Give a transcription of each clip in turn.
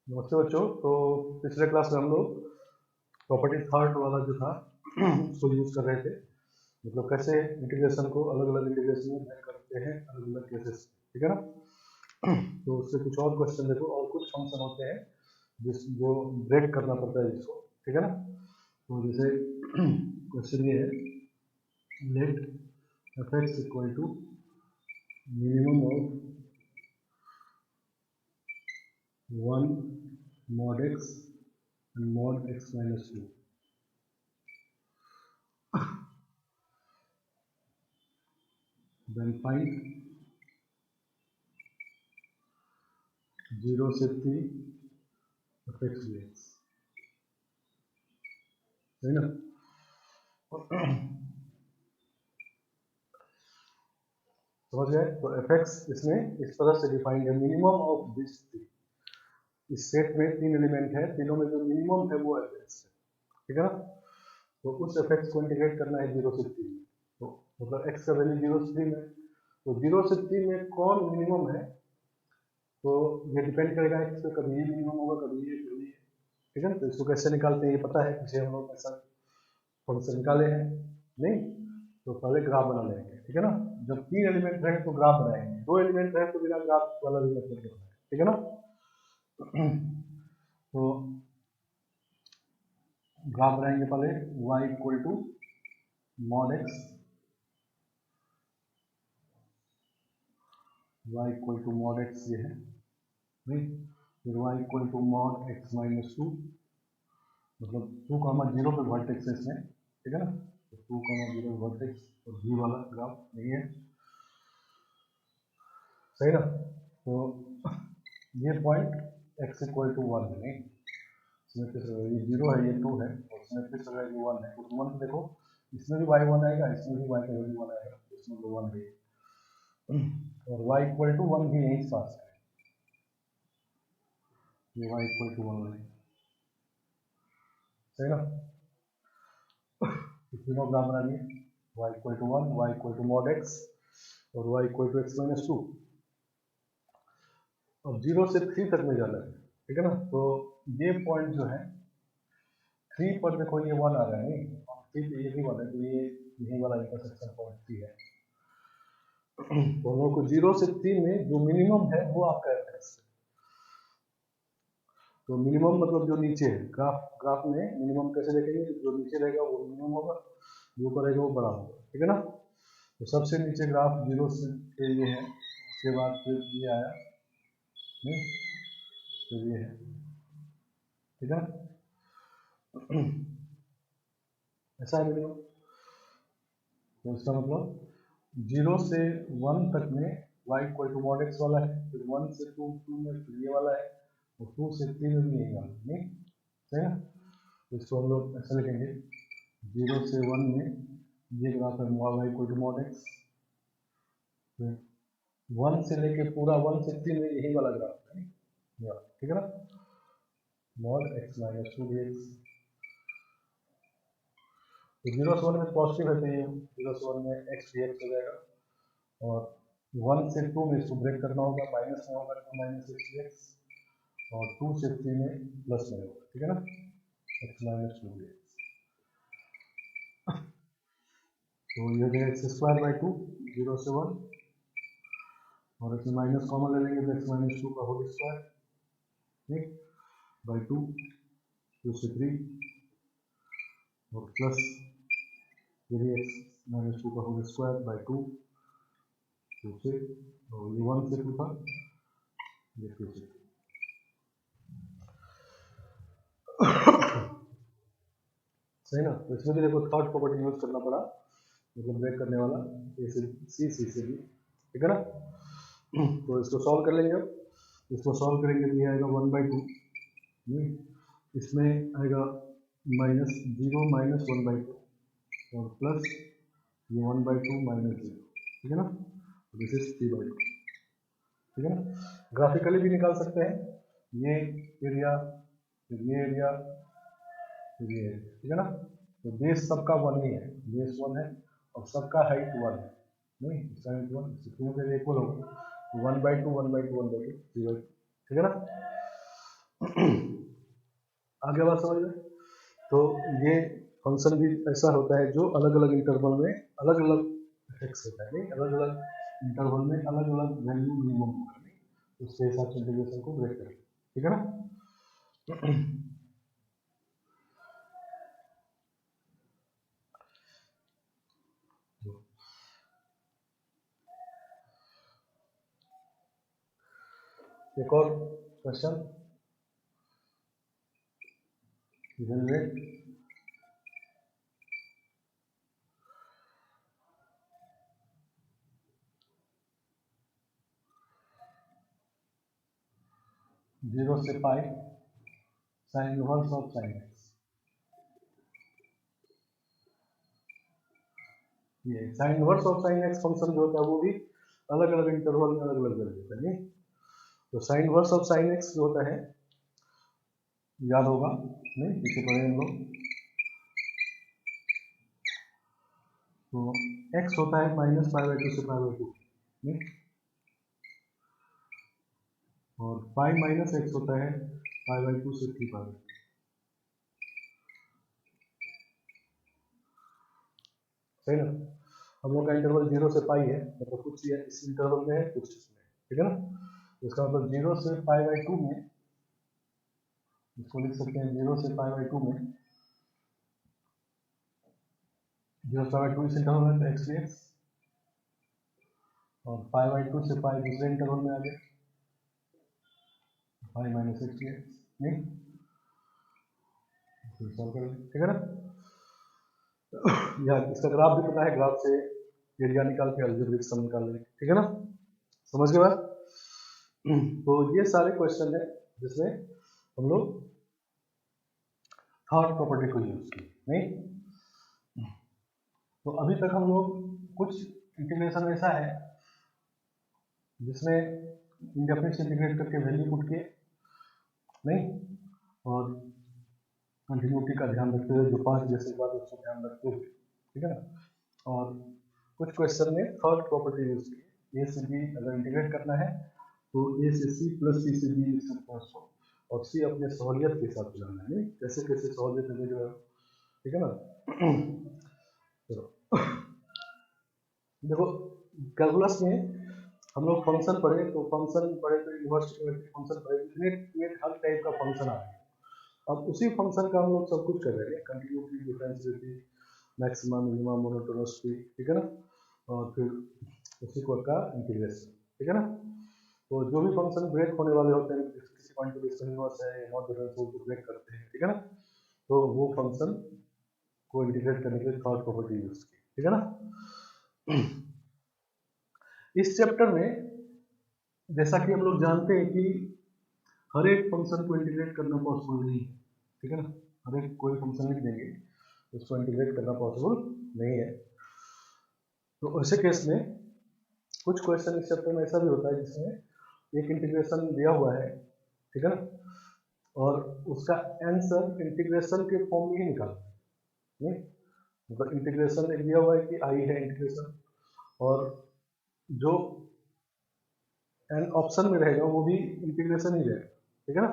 नमस्ते बच्चों। तो पिछले क्लास में हम लोग प्रॉपर्टी थर्ड वाला जो था उसको यूज कर रहे थे, मतलब कैसे इंटीग्रेशन को अलग अलग इंटीग्रेशन में ब्रेक करते हैं अलग अलग केसेस, ठीक है ना। तो उससे कुछ और क्वेश्चन देखो, और कुछ फंक्शन होते हैं जिस जो ब्रेक करना पड़ता है जिसको, ठीक है ना। तो जैसे क्वेश्चन ये है, let f x equal to minimum of 1 mod x and mod x minus 2, then find 0 से 3 एफ एक्स डी एक्स, सही ना। समझ गए। तो एफ एक्स इसमें इस तरह से डिफाइंड है, मिनिमम ऑफ दिस थ्री। इस सेट में 3 एलिमेंट है, तीनों में जो मिनिमम है वो एफ एक्स है, ठीक है ना। तो उस एफ एक्स को इंटीग्रेट करना है 0 से 3 में। तो मतलब एक्स का वैल्यू 0 से 3 है, तो 0 से 3 में कौन मिनिमम है, तो ये डिपेंड करेगा एक्स पे, कभी ये मिनिमम होगा कभी ये कभी ये, ठीक है ना। तो इसको कैसे निकालते हैं ये पता है, पीछे हम लोग ऐसा फंक्शन निकाले हैं नहीं। तो पहले ग्राफ बना लेंगे, ठीक है ना। जब 3 एलिमेंट रहे तो ग्राफ बनाएंगे, 2 एलिमेंट रहे तो बिना ग्राफ वाला भी मतलब बनाएंगे, ठीक है ना। तो ग्राफ बनाएंगे पहले, y equal to mod x, y equal to mod x ये है नहीं, फिर y equal to mod x minus 2, मतलब 2 कामा 0 पे वर्टेक्स है इसमें, ठीक है ना। तो 2 कामा 0 वर्टेक्स और v वाला ग्राफ नहीं है, सही ना। तो ये पॉइंट x इक्वल टू 1 है नहीं, इसमें किस ये 0 है ये 2 है, और इसमें किस ये 1 है। तो 1 देखो, इसमें भी y1 आएगा, इसमें भी y का वैल्यू 1 आएगा, इसमें तो 1 है, और y इक्वल टू 1 भी यहीं पास है, ये y इक्वल टू 1 है, सही ना। तीनों ग्राफ बना लिए, y equal to 1, y equal to mod x और y equal to x minus 2। अब 0 से 3 तक में जाना है, ठीक है ना। तो ये पॉइंट जो है 3 पर देखो ये 1 आ रहा है नहीं, और 3 पे ये भी 1 है, तो ये यही वाला इंटरसेक्शन पॉइंट 3 है। तो हम लोग को 0 से 3 में जो मिनिमम है वो आपका एफ एक्स है। तो मिनिमम मतलब जो नीचे है, ग्राफ में मिनिमम कैसे देखेंगे, जो नीचे रहेगा वो मिनिमम होगा, जो ऊपर रहेगा वो बड़ा होगा, ठीक है ना। तो सबसे नीचे ग्राफ 0 से ये है, उसके बाद फिर ये आया नहीं, फिर ये है, ठीक है। ऐसा है मिनिमम। तो इसका मतलब 0 से 1 तक में y equal to mod x वाला है, फिर 1 से 2 में फिर ये वाला है, और 2 से 3 में भी यही वाला नहीं, सही ना। तो इसको हम लोग ऐसा लिखेंगे, 0 से 1 में ये ग्राफ है y equal to mod x, फिर 1 से लेके पूरा 1 से 3 में यही वाला ग्राफ है, ठीक है ना, मॉड एक्स माइनस 2 dx। तो 0 से 1 में पॉजिटिव है, तो ये 0 से 1 में x dx हो जाएगा, और 1 से 2 में इसको ब्रेक करना होगा, माइनस में होगा तो माइनस एक्स dx, और 2 से 3 में प्लस में होगा, ठीक है ना, x माइनस 2 dx। तो ये हो जाएगा एक्स स्क्वायर बाई 2, 0 से 1, और इसमें माइनस कॉमन ले लेंगे तो एक्स माइनस 2 का होल स्क्वायर, ठीक, बाई 2, 2 से 3, और प्लस ये भी एक्स माइनस 2 का होल स्क्वायर बाई 2, 2 से, और ये 1 से 2 था, ये 2 से 2। सही ना। तो इसमें भी देखो थर्ड प्रॉपर्टी यूज करना पड़ा, मतलब ब्रेक करने वाला, ए से सी, सी से बी, ठीक है ना। तो इसको सॉल्व कर लेंगे, इसको सॉल्व करेंगे तो ये आएगा 1/2, इसमें आएगा माइनस 0 माइनस 1/2, और प्लस ये 1/2 माइनस 0, ठीक है ना। दिस इज 3/2, ठीक है ना। ग्राफिकली भी निकाल सकते हैं, ये एरिया, फिर ये एरिया, फिर ये एरिया, ठीक है ना। तो बेस सबका 1 ही है, बेस 1 है, और सबका हाइट 1 है नहीं, इसका हाइट 1, तीनों के इक्वल होगा, 1/2 1/2 1/2 3/2, ठीक है ना। आगे बात समझ में। तो ये फंक्शन भी ऐसा होता है जो अलग अलग इंटरवल में अलग अलग फिक्स होता है, नहीं अलग अलग इंटरवल में अलग अलग वैल्यू मिनिमम होगा, नहीं उसके हिसाब से इंटीग्रेशन को ब्रेक करें, ठीक है ना। एक और क्वेश्चन, जनरेट 0 से pi sine inverse of sine x. ये sine inverse of sine x function जो होता है वो भी अलग अलग इंटरवल में अलग अलग वैल्यू होता है, नहीं। तो sign inverse of sine x जो होता है याद होगा, नहीं पीछे पढ़े हम लोग। तो x होता है -π/2 से π/2, नहीं, और पाई माइनस एक्स होता है π/2 से 3π/2, सही ना। हम लोग का इंटरवल 0 से पाई है, मतलब कुछ इस इंटरवल में है कुछ इसमें, ठीक है ना। तो इसका मतलब 0 से π/2 में, इसको लिख सकते हैं 0 से π/2 में, 0 से π/2 इस इंटरवल में एक्स डी एक्स, और π/2 से पाई दूसरे इंटरवल में आ गया pi minus x d x, नहीं सॉल्व कर, ठीक है ना। या इसका ग्राफ भी पता है, ग्राफ से एरिया निकाल के अलजेब्रिक सम निकाल लेंगे, ठीक है ना, समझ के बाद। तो ये सारे क्वेश्चन है जिसमें हम लोग थर्ड प्रॉपर्टी को यूज की, नहीं। तो अभी तक हम लोग कुछ इंटीग्रेशन ऐसा है जिसमें इंडेफिनिट से इंटीग्रेट करके वैल्यू पुट किए, नहीं, और कंटिन्यूटी का ध्यान रखते हुए, जो 5 जैसे बात उसको ध्यान रखते हुए, ठीक है ना। और कुछ क्वेश्चन में थर्ड प्रॉपर्टी यूज की, ए से बी अगर इंटीग्रेट करना है तो ए से सी प्लस सी से बी को, और सी अपने सहूलियत के हिसाब से लाना है, नहीं कैसे कैसे सहूलियत है जो है, ठीक है ना। चलो देखो, कैलकुलस में हम लोग फंक्शन पढ़े, तो फंक्शन पढ़े तो इनवर्स फंक्शन पढ़े, इतने हर टाइप का फंक्शन आ गया। अब उसी फंक्शन का हम लोग सब कुछ कर रहे हैं, continuity, differentiability, maxima, minima, monotonicity, ठीक है ना, और फिर उसी को का इंटीग्रेशन, ठीक है ना। तो जो भी फंक्शन ब्रेक होने वाले होते हैं, किसी पॉइंट पे डिस्कन्टिन्यूअस है, नॉन डिफरेंस को ब्रेक करते हैं, ठीक है ना, तो वो फंक्शन को इंटीग्रेट करने के लिए थर्ड प्रॉपर्टी यूज की, ठीक है ना। इस चैप्टर में जैसा कि हम लोग जानते हैं कि हर एक फंक्शन को इंटीग्रेट करना पॉसिबल नहीं है, ठीक है ना। हर एक कोई फंक्शन लिख देंगे उसको इंटीग्रेट करना पॉसिबल नहीं है। तो ऐसे केस में कुछ क्वेश्चन इस चैप्टर में ऐसा भी होता है जिसमें एक इंटीग्रेशन दिया हुआ है, ठीक है ना, और उसका आंसर इंटीग्रेशन के फॉर्म में ही निकालना है, नहीं मतलब इंटीग्रेशन दिया हुआ है कि आई है इंटीग्रेशन, और जो एन ऑप्शन में रहेगा वो भी इंटीग्रेशन ही रहेगा, ठीक है ना।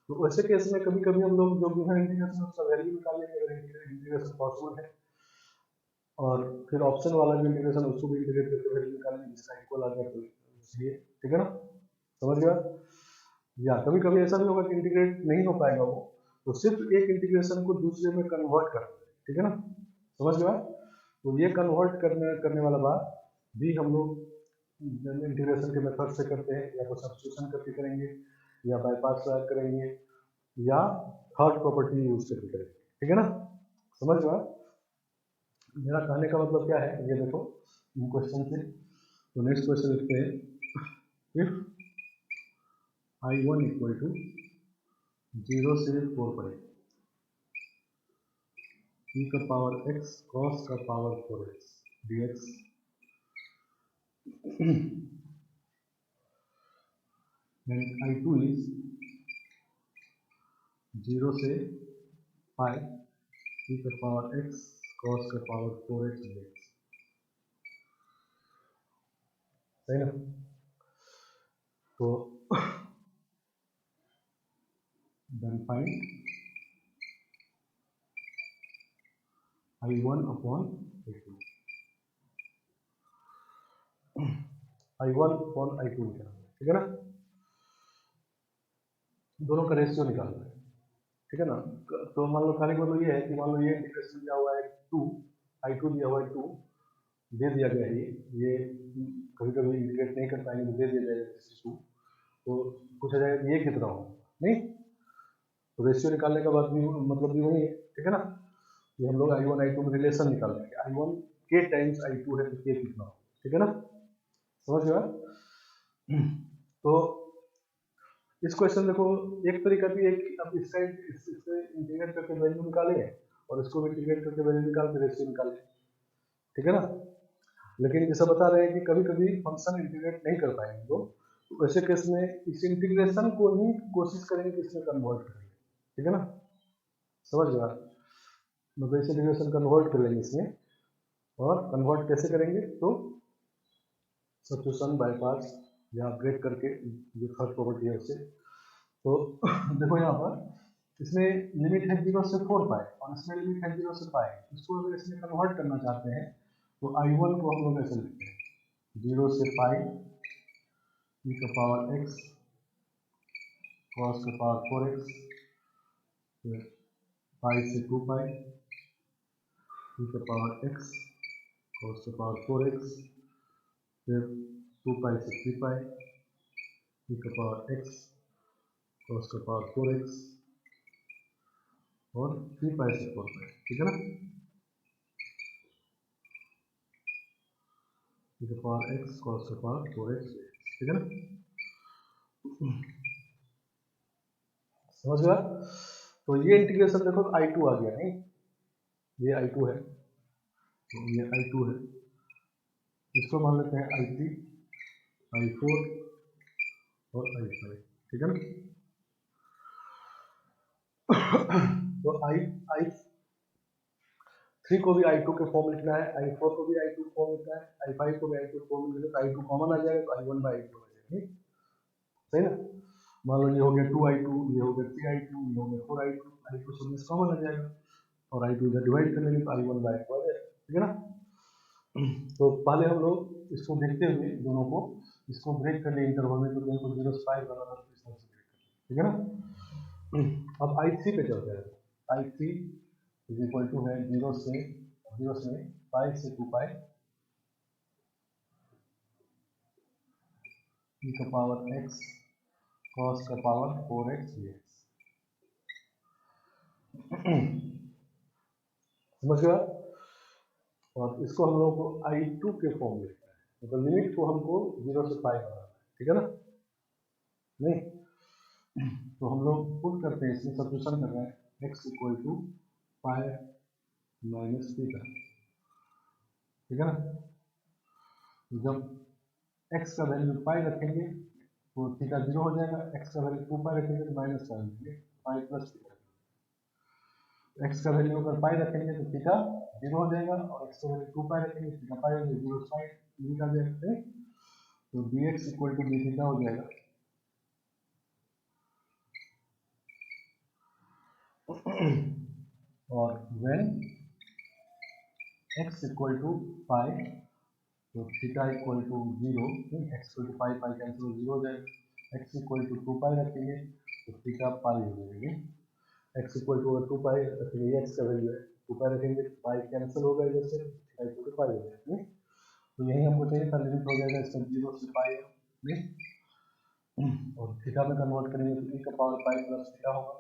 तो वैसे केस में कभी कभी हम लोग जो गिवन इंटीग्रेशन उसका वैल्यू निकालने के अगर इंटीग्रेशन पॉसिबल है, और फिर ऑप्शन वाला जो इंटीग्रेशन उसको भी इंटीग्रेट करके वैल्यू निकालेंगे जिसका इक्वल आ जाए, तो इसलिए, ठीक है ना, समझ गया। या कभी कभी ऐसा भी होगा कि इंटीग्रेट नहीं हो पाएगा वो, तो सिर्फ एक इंटीग्रेशन को दूसरे में कन्वर्ट कर, ठीक है ना, समझ गया। तो ये कन्वर्ट करने वाला बात भी हम लोग इंटीग्रेशन के मेथड से करते हैं, या तो सब्स्टिट्यूशन करके करेंगे, या बाईपास करेंगे, या थर्ड प्रॉपर्टी यूज करके करेंगे, ठीक है ना, समझ गया। मेरा कहने का मतलब क्या है, ये देखो इन क्वेश्चन से। तो नेक्स्ट क्वेश्चन लिखते हैं, इफ I1 इक्वल टू 0 से 4 पर e का पावर x cos का power 4x dx and I2 is 0 से pi e का पावर x cos का पावर 4x dx, सही ना। तो then find I1 upon I2, I1 upon I2 निकालना है, ठीक है ना। दोनों का रेशियो निकालना है, ठीक है ना। तो मान लो खाली मतलब ये है कि मान लो ये इंटीग्रेशन दिया हुआ है 2, I2 दिया हुआ है 2, दे दिया गया है ये कभी कभी इंटीग्रेट नहीं कर पाएंगे तो दे दिया जाएगा 2, तो पूछा जाएगा कि ये कितना हो, नहीं तो रेशियो निकालने का बाद भी मतलब भी वही है, ठीक है ना। ये हम लोग I1 I2 में रिलेशन निकाल लेंगे, I1 के टाइम्स I2 है तो के कितना हो, ठीक है ना, समझ गया। तो इस क्वेश्चन देखो एक तरीका भी है कि अब इस साइड इससे इंटीग्रेट करके वैल्यू निकालेंगे और इसको भी इंटीग्रेट करके वैल्यू निकाल के रेशियो निकालें, ठीक है ना। लेकिन जैसा बता रहे हैं कि कभी कभी फंक्शन इंटीग्रेट नहीं कर पाएंगे तो ऐसे केस में इस इंटीग्रेशन को ही कोशिश करेंगे कि इसमें कन्वर्ट करेंगे, ठीक है ना, समझ गया। मतलब इस इंटीग्रेशन कन्वर्ट कर लेंगे इसमें, और कन्वर्ट कैसे करेंगे तो सब्स्टिट्यूशन बाय पार्ट्स या अपग्रेड करके, जो थर्ड प्रॉपर्टी है उससे। तो देखो यहाँ पर इसमें लिमिट है 0 से 4 पाई और इसमें लिमिट है 0 से पाई, इसको अगर इसमें कन्वर्ट करना चाहते हैं तो I1 को हम लोग ऐसे लिखते हैं 0 से पाई e का पावर x cos का पावर 4x, फिर पाई से 2 पाई e का पावर x cos का पावर 4x, फिर 2 पाई से 3 पाई e का पावर x cos का पावर 4x और 3 पाई से 4 पाई, ठीक है ना, e का पावर x cos का पावर 4x, ठीक है ना, समझ गया। तो ये इंटीग्रेशन देखो I2 आ गया, नहीं ये I2 है, तो ये I2 है, इसको मान लेते हैं I3, I4 और I5, ठीक है ना। तो I3 को भी I2 के फॉर्म लिखना है, I4 को भी I2 फॉर्म लिखना है, I5 को भी I2 फॉर्म लिखना है, तो I2 कॉमन आ जाएगा तो I1 बाई I2 आ जाएगा, सही ना। मान लो ये हो गया 2I2, ये हो गया 3I2, ये हो गया 4I2, I2 सब में कॉमन आ जाएगा और I2 इधर डिवाइड कर लेंगे तो I1 बाई I2 आ जाएगा, ठीक है ना। तो पहले हम लोग इसको देखते हुए दोनों को इसको ब्रेक कर लिए इंटरवल में, तो दोनों को 0 से 5 बनाना, तो इस तरह से ब्रेक कर, ठीक है ना। अब I3 पे चलते हैं, I3 इज इक्वल टू है 0 से पाई से 2 पाई e का पावर x cos का पावर 4x dx, समझ गया। और इसको हम लोगों को I2 के फॉर्म में लिखना है, मतलब लिमिट को हमको 0 से पाई बनाना है, ठीक है ना, नहीं तो हम लोग पुट करते हैं, इसमें सब्स्टिट्यूशन कर रहे हैं x equal to pi minus theta, ठीक है ना। जब x का वैल्यू पाई रखेंगे तो थीटा 0 हो जाएगा, x का वैल्यू 2 पाई रखेंगे तो माइनस का रखेंगे पाई प्लस थीटा, x का वैल्यू अगर पाई रखेंगे तो थीटा 0 हो जाएगा और x का वैल्यू 2 पाई रखेंगे तो थीटा पाई हो जाएगा, 0 पाई निकाल जाएगा, तो dx equal to d theta हो जाएगा। और when x equal to pi तो theta equal to 0, x equal to pi pi cancel 0 हो जाएगा, x इक्वल टू 2 पाई रखेंगे तो थीटा पाई हो जाएगी, x इक्वल टू 2 पाई रखेंगे, ये x का वैल्यू है, 2 पाई रखेंगे पाई कैंसिल होगा इधर से, थीटा इक्वल टू पाई हो जाएगा, तो यही हमको चाहिए था, लिमिट हो जाएगा इसका 0 से पाई, और थीटा में कन्वर्ट करेंगे तो e का पावर पाई प्लस थीटा होगा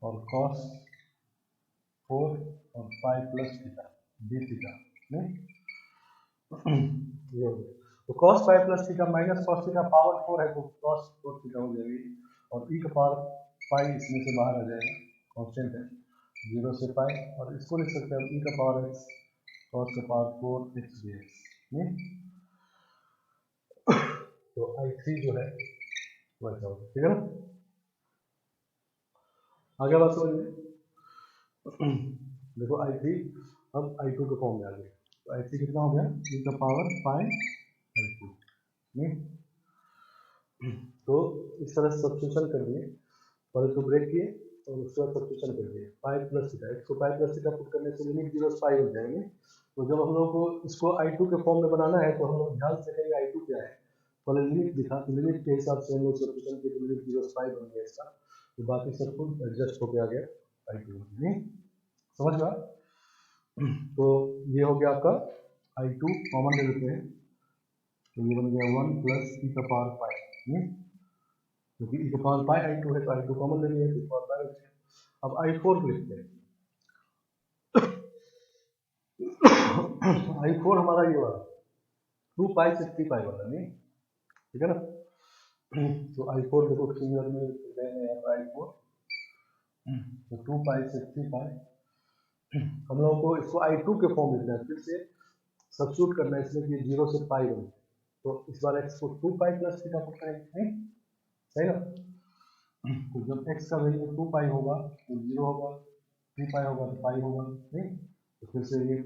और cos 4 और pi plus theta D theta, ये हो गया। तो cos pi plus theta minus cos theta power 4 है तो cos 4 थीटा हो जाएगी और e का पावर पाई इसमें से बाहर आ जाएगा, कांस्टेंट है 0 से पाई, और इसको लिख सकते हैं e का पावर x cos का पावर 4x dx, तो I3 जो है वैसा होगा, ठीक है ना। आगे बात समझिए। देखो I3 अब I2 के फॉर्म में आ गया, तो I3 कितना हो गया e का पावर पाई I2, तो इस तरह से सब्स्टिट्यूशन करिए और इसको ब्रेक किए और उसके बाद सब्स्टिट्यूशन कर दिए पाई प्लस थीटा, इसको पाई प्लस थीटा पुट करने से लिमिट 0 से पाई हो जाएंगे। तो जब हम लोग को इसको I2 के फॉर्म में बनाना है तो हम लोग ध्यान से देखेंगे I2 क्या है, पहले लिमिट दिखा, लिमिट के हिसाब से हम लोग सब्स्टिट्यूशन की लिमिट 0 से पाई बन गया इसका, तो बाकी सब कुछ एडजस्ट होके आ गया I2 में, समझ में आया? तो ये हो गया आपका I2 कॉमन ले लेते हैं, तो ये बन गया 1 प्लस ई का पावर पाई, क्योंकि ई का पावर पाई I2 है तो I2 कॉमन ले लिया, तो पावर पाई। अब I4 को लिखते हैं। I4 हमारा ये वाला 2 पाई से 3 पाई वाला, नहीं ठीक है ना? तो I4 देखो सिंगल में ले रहे हैं I4, तो 2 पाई से 3 पाई, हम लोगों को इसको I2 के फॉर्म में लिखना है, फिर से सब्स्टिट्यूट करना है इसमें कि 0 से पाई बने, तो इस बार x को 2 पाई प्लस थीटा पुट करेंगे, सही ना? तो जब x का वैल्यू 2 पाई होगा तो 0 होगा, 3 पाई होगा तो पाई होगा, नहीं? तो फिर से ये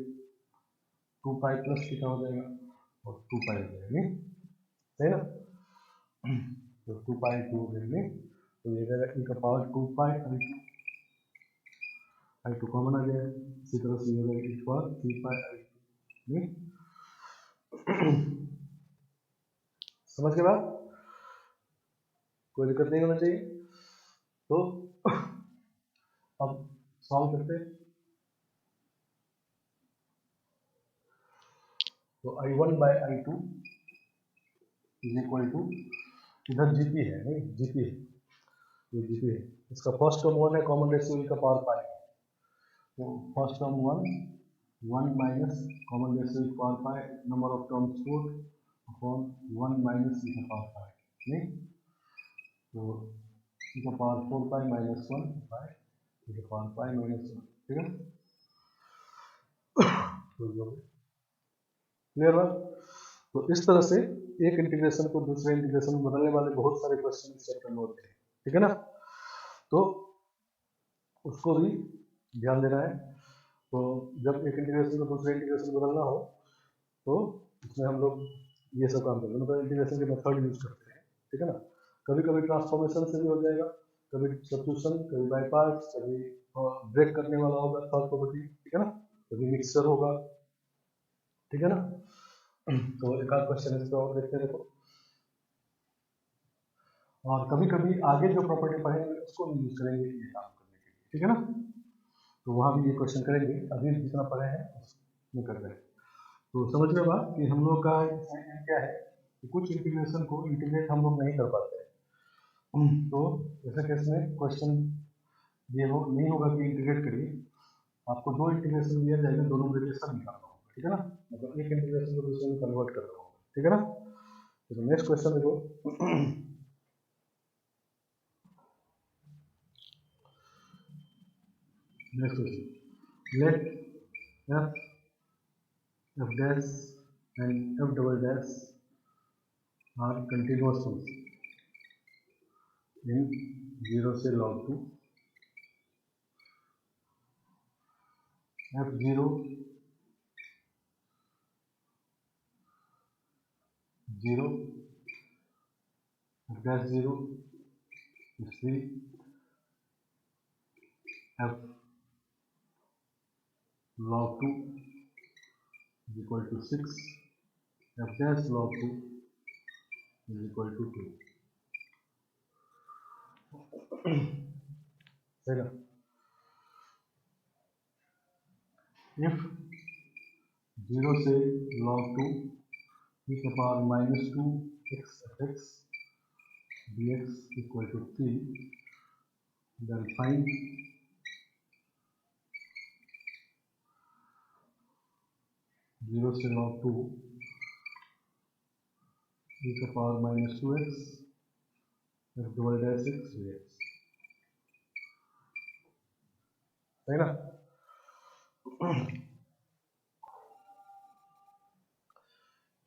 2 पाई प्लस थीटा हो जाएगा और 2 पाई हो जाएगा, नहीं सही ना? तो 2 पाई 2 लेंगे तो ये जाएगा e का पावर 2 पाई I2 कॉमन आ गया, इसी तरह से ये हो जाएगा e पावर 3 पाई I2, नहीं? समझ के बाद कोई दिक्कत नहीं होना चाहिए। तो अब सॉल्व करते हैं। तो I1 by I2 is equal to, इधर GP है, नहीं GP है, ये GP है, इसका फर्स्ट टर्म 1 है, कॉमन रेशियो का पावर पाई, तो first term 1 minus common ratio power pi, number of terms 4 upon 1 minus e का पावर पाई, नहीं? तो ई का power 4 pi minus 1 by e का पावर पाई माइनस 1, ठीक है? क्लियर बात? तो इस तरह से एक इंटीग्रेशन को दूसरे इंटीग्रेशन में बदलने वाले बहुत सारे क्वेश्चन इस चैप्टर में होते हैं, ठीक है ना? तो उसको भी ध्यान देना है। तो जब एक इंटीग्रेशन को दूसरे इंटीग्रेशन में बदलना हो तो इसमें हम लोग ये सब काम करते हैं, मतलब इंटीग्रेशन के मेथड यूज करते हैं, ठीक है ना? कभी कभी ट्रांसफॉर्मेशन से भी हो जाएगा, कभी सब्स्टिट्यूशन, कभी बाय पार्ट्स, कभी ब्रेक करने वाला होगा थर्ड प्रॉपर्टी, ठीक है ना? कभी मिक्सचर होगा, ठीक है ना? तो एक आध क्वेश्चन इस पर और देखते हैं, देखो। और कभी कभी आगे जो प्रॉपर्टी पढ़ेंगे उसको भी यूज करेंगे ये काम करने के लिए, ठीक है ना? तो वहाँ भी ये क्वेश्चन करेंगे, अभी जितना पढ़े हैं उसमें कर रहे हैं। तो समझ में बात कि हम लोग का क्या है कि कुछ इंटीग्रेशन को इंटीग्रेट हम लोग नहीं कर पाते हैं, तो ऐसे केस में क्वेश्चन ये हो नहीं होगा कि इंटीग्रेट करिए, आपको दो इंटीग्रेशन दिया जाएगा, दोनों रिलेशन निकालना होगा, ठीक है ना? मतलब एक इंटीग्रेशन को दूसरे में कन्वर्ट करना होगा, ठीक है ना? तो नेक्स्ट क्वेश्चन देखो। Next question, let f dash and f double dash are continuous functions in 0 से log 2, f0 0, f dash 0 is 3, f log 2 is equal to 6, f dash log 2 is equal to 2, सही ना? if 0 से log 2 e की power -2 x f x dx equal to 3, then find zero से log 2 e की power -2x f double dash x dx, सही ना?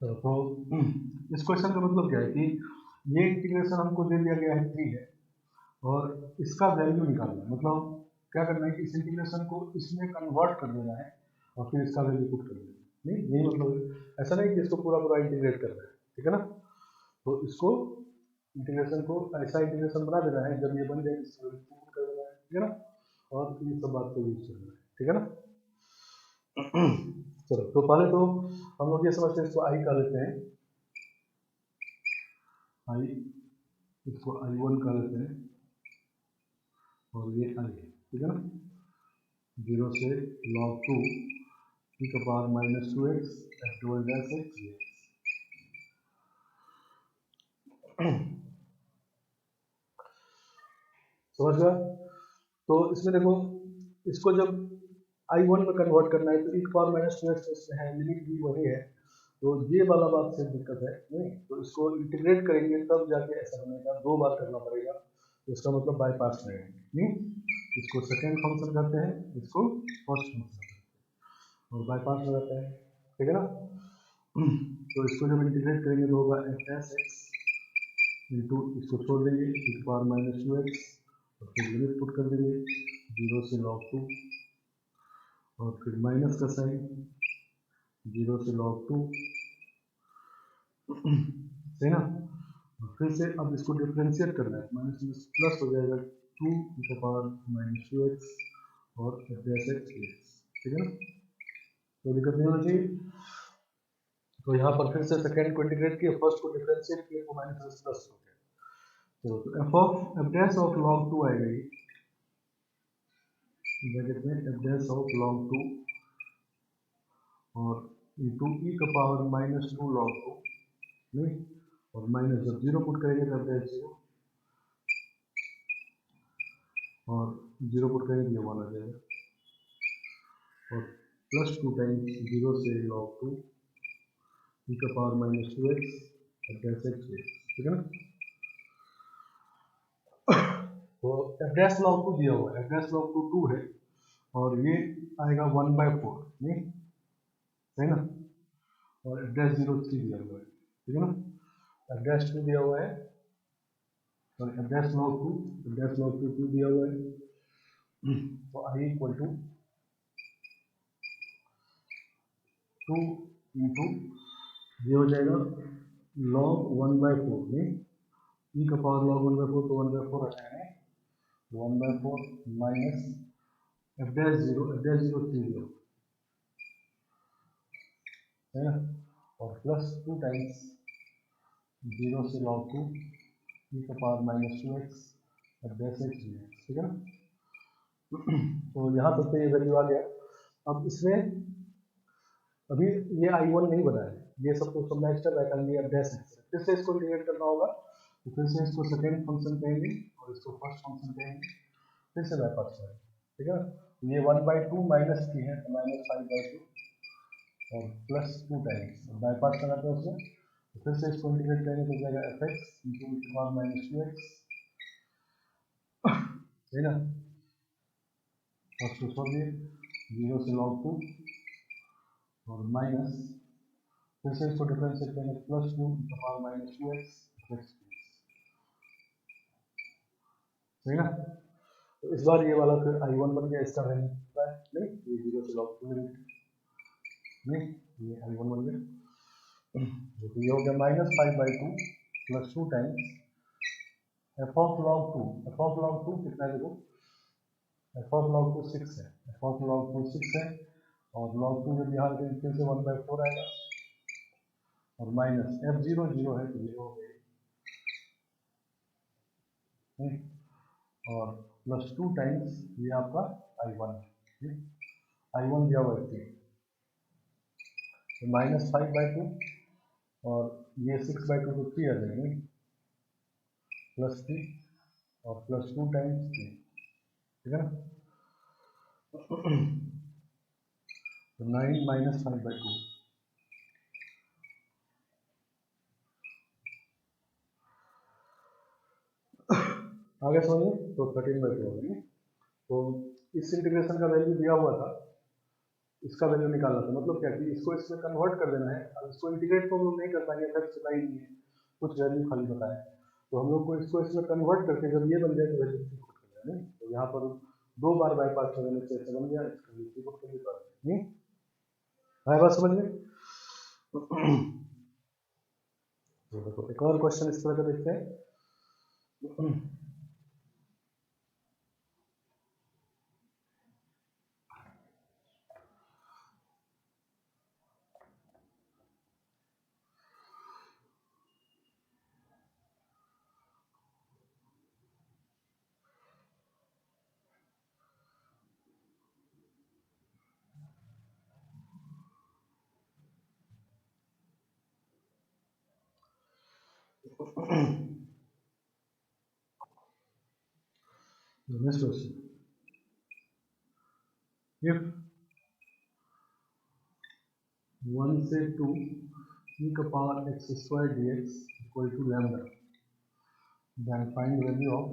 तो इस क्वेश्चन का मतलब क्या है कि ये इंटीग्रेशन हमको दे दिया गया है 3 है और इसका वैल्यू निकालना है, मतलब क्या करना है कि इस इंटीग्रेशन को इसमें कन्वर्ट कर देना है और फिर इसका वैल्यू पुट कर देना है, नहीं यही मतलब है। ऐसा नहीं कि इसको पूरा पूरा इंटीग्रेट करना है, ठीक है ना? तो इसको इंटीग्रेशन को ऐसा इंटीग्रेशन बना देना है जब ये बन जाए इसको कर देना है, ठीक है ना, और ये सब बात को यूज करना है, ठीक है ना। चलो तो पहले तो हम लोग ये समझते हैं, इसको आई कर लेते हैं, आई, इसको I1 कर लेते हैं, और ये आई है, ठीक है ना, 0 से log 2 e का power minus 2x f double dash x ये समझ गया। तो इसमें देखो, इसको जब I1 में कन्वर्ट करना है तो e का पावर माइनस 2x इसमें है, लिमिट भी वही है, तो ये वाला बात से दिक्कत है नहीं, तो इसको इंटीग्रेट करेंगे तब जाके ऐसा बनेगा, 2 बार करना पड़ेगा, तो इसका मतलब बाय पास रहेगा नहीं, इसको सेकेंड फंक्शन कहते हैं, इसको फर्स्ट फंक्शन कहते हैं, और बाय पास हो जाता है, ठीक है ना। तो इसको जब इंटीग्रेट करेंगे तो होगा एफ एस एक्स इंटू, इसको छोड़ देंगे e की पावर माइनस 2x, और फिर लिमिट पुट कर देंगे 0 से log 2, और फिर माइनस का साइन 0 से log 2, है ना, फिर से अब इसको डिफरेंशिएट करना है, माइनस में प्लस हो जाएगा 2 e का पावर माइनस 2x और f डैश x, ठीक है ना, तो दिक्कत नहीं होना चाहिए। तो यहाँ पर फिर से सेकेंड को इंटीग्रेट किया, फर्स्ट को डिफरेंशिएट किया तो माइनस प्लस हो गया, तो f डैश ऑफ log 2 आएगा ये ब्रैकेट में f डैश ऑफ log 2 और इंटू e का पावर माइनस 2 log 2 नहीं, और माइनस जब 0 पुट करेंगे तो f डैश 0, और 0 पुट करेंगे तो ये 1 आ जाएगा, और प्लस 2 टाइम्स 0 से log 2 e का power minus 2x f dash x, ठीक है ना। तो f डैश log 2 दिया हुआ है, f डैश log 2 2 है, और ये आएगा 1/4 नहीं, है ना, और f डैश 0 3 दिया हुआ है, ठीक है ना, f डैश 2 दिया हुआ है, और f डैश log 2 2 दिया हुआ है, तो i इक्वल टू 2 इंटू ये हो जाएगा log 1/4 में e का पावर log 1/4 तो 1/4 आ जाएगा, 1/4 माइनस f डैश 0 3 दिया है ना, और प्लस 2 टाइम्स 0 से log 2 e का power minus 2x f dash x, ठीक है ना। तो यहाँ तक तो ये वैल्यू आ गया। अब इसमें अभी ये I1 नहीं बना है, ये सब तो सब नेक्स्ट है, f डैश x, फिर से इसको इंटीग्रेट करना होगा, तो फिर से इसको सेकेंड फंक्शन कहेंगे और इसको फर्स्ट फंक्शन कहेंगे, फिर से बाय पास है, ठीक है। ये 1/2 माइनस की है तो माइनस 5/2 और प्लस 2 टाइम्स बाय पास कराते हैं उसमें, तो फिर से इसको इंटीग्रेट करेंगे तो जाएगा F x into e power minus 2x, है ना, और उसको छोड़ दिए 0 से log 2 और माइनस, फिर से इसको डिफरेंशिएट करेंगे plus 2 e power minus 2x, है ना। तो इस बार ये वाला फिर I1 बन गया, इसका वैल्यू नहीं, ये 0 से log 2 नहीं, ये I1 बन गया, तो ये हो गया minus 5/2 plus 2 times f of log 2 कितना है देखो, f ऑफ log 2 6 है, f ऑफ log 2 6 है, और log 2 जब यहाँ फिर से 1/4 आएगा, और माइनस f0 0 है तो 0 हो गया, और प्लस 2 टाइम्स ये आपका I1 है, I1 दिया हुआ है तो माइनस 5/2 और ये 6/2 तो 3 आ जाएंगे, प्लस 3 और प्लस 2 टाइम्स 3, ठीक है ना, तो 9 माइनस 5/2, आगे समझिए, तो 13/2 होगी। तो इस इंटीग्रेशन का वैल्यू दिया हुआ था, इसका वैल्यू निकालना था, मतलब क्या कि इसको इसमें कन्वर्ट कर देना है, अब इसको इंटीग्रेट तो हम लोग नहीं कर पाएंगे, फैक्ट पता ही नहीं है, कुछ वैल्यू खाली बताया, तो हम लोग को इसको इसमें कन्वर्ट करके जब ये बन जाए तो वैल्यू पुट कर देना है, तो यहाँ पर 2 बार बाईपास हो जाने से ऐसा बन गया, इसका वैल्यू पुट कर देता है, आए बात समझ में। तो एक और क्वेश्चन इस तरह का देखते हैं, The next question. If 1 से 2 e का power x square dx equal to lambda, then find value of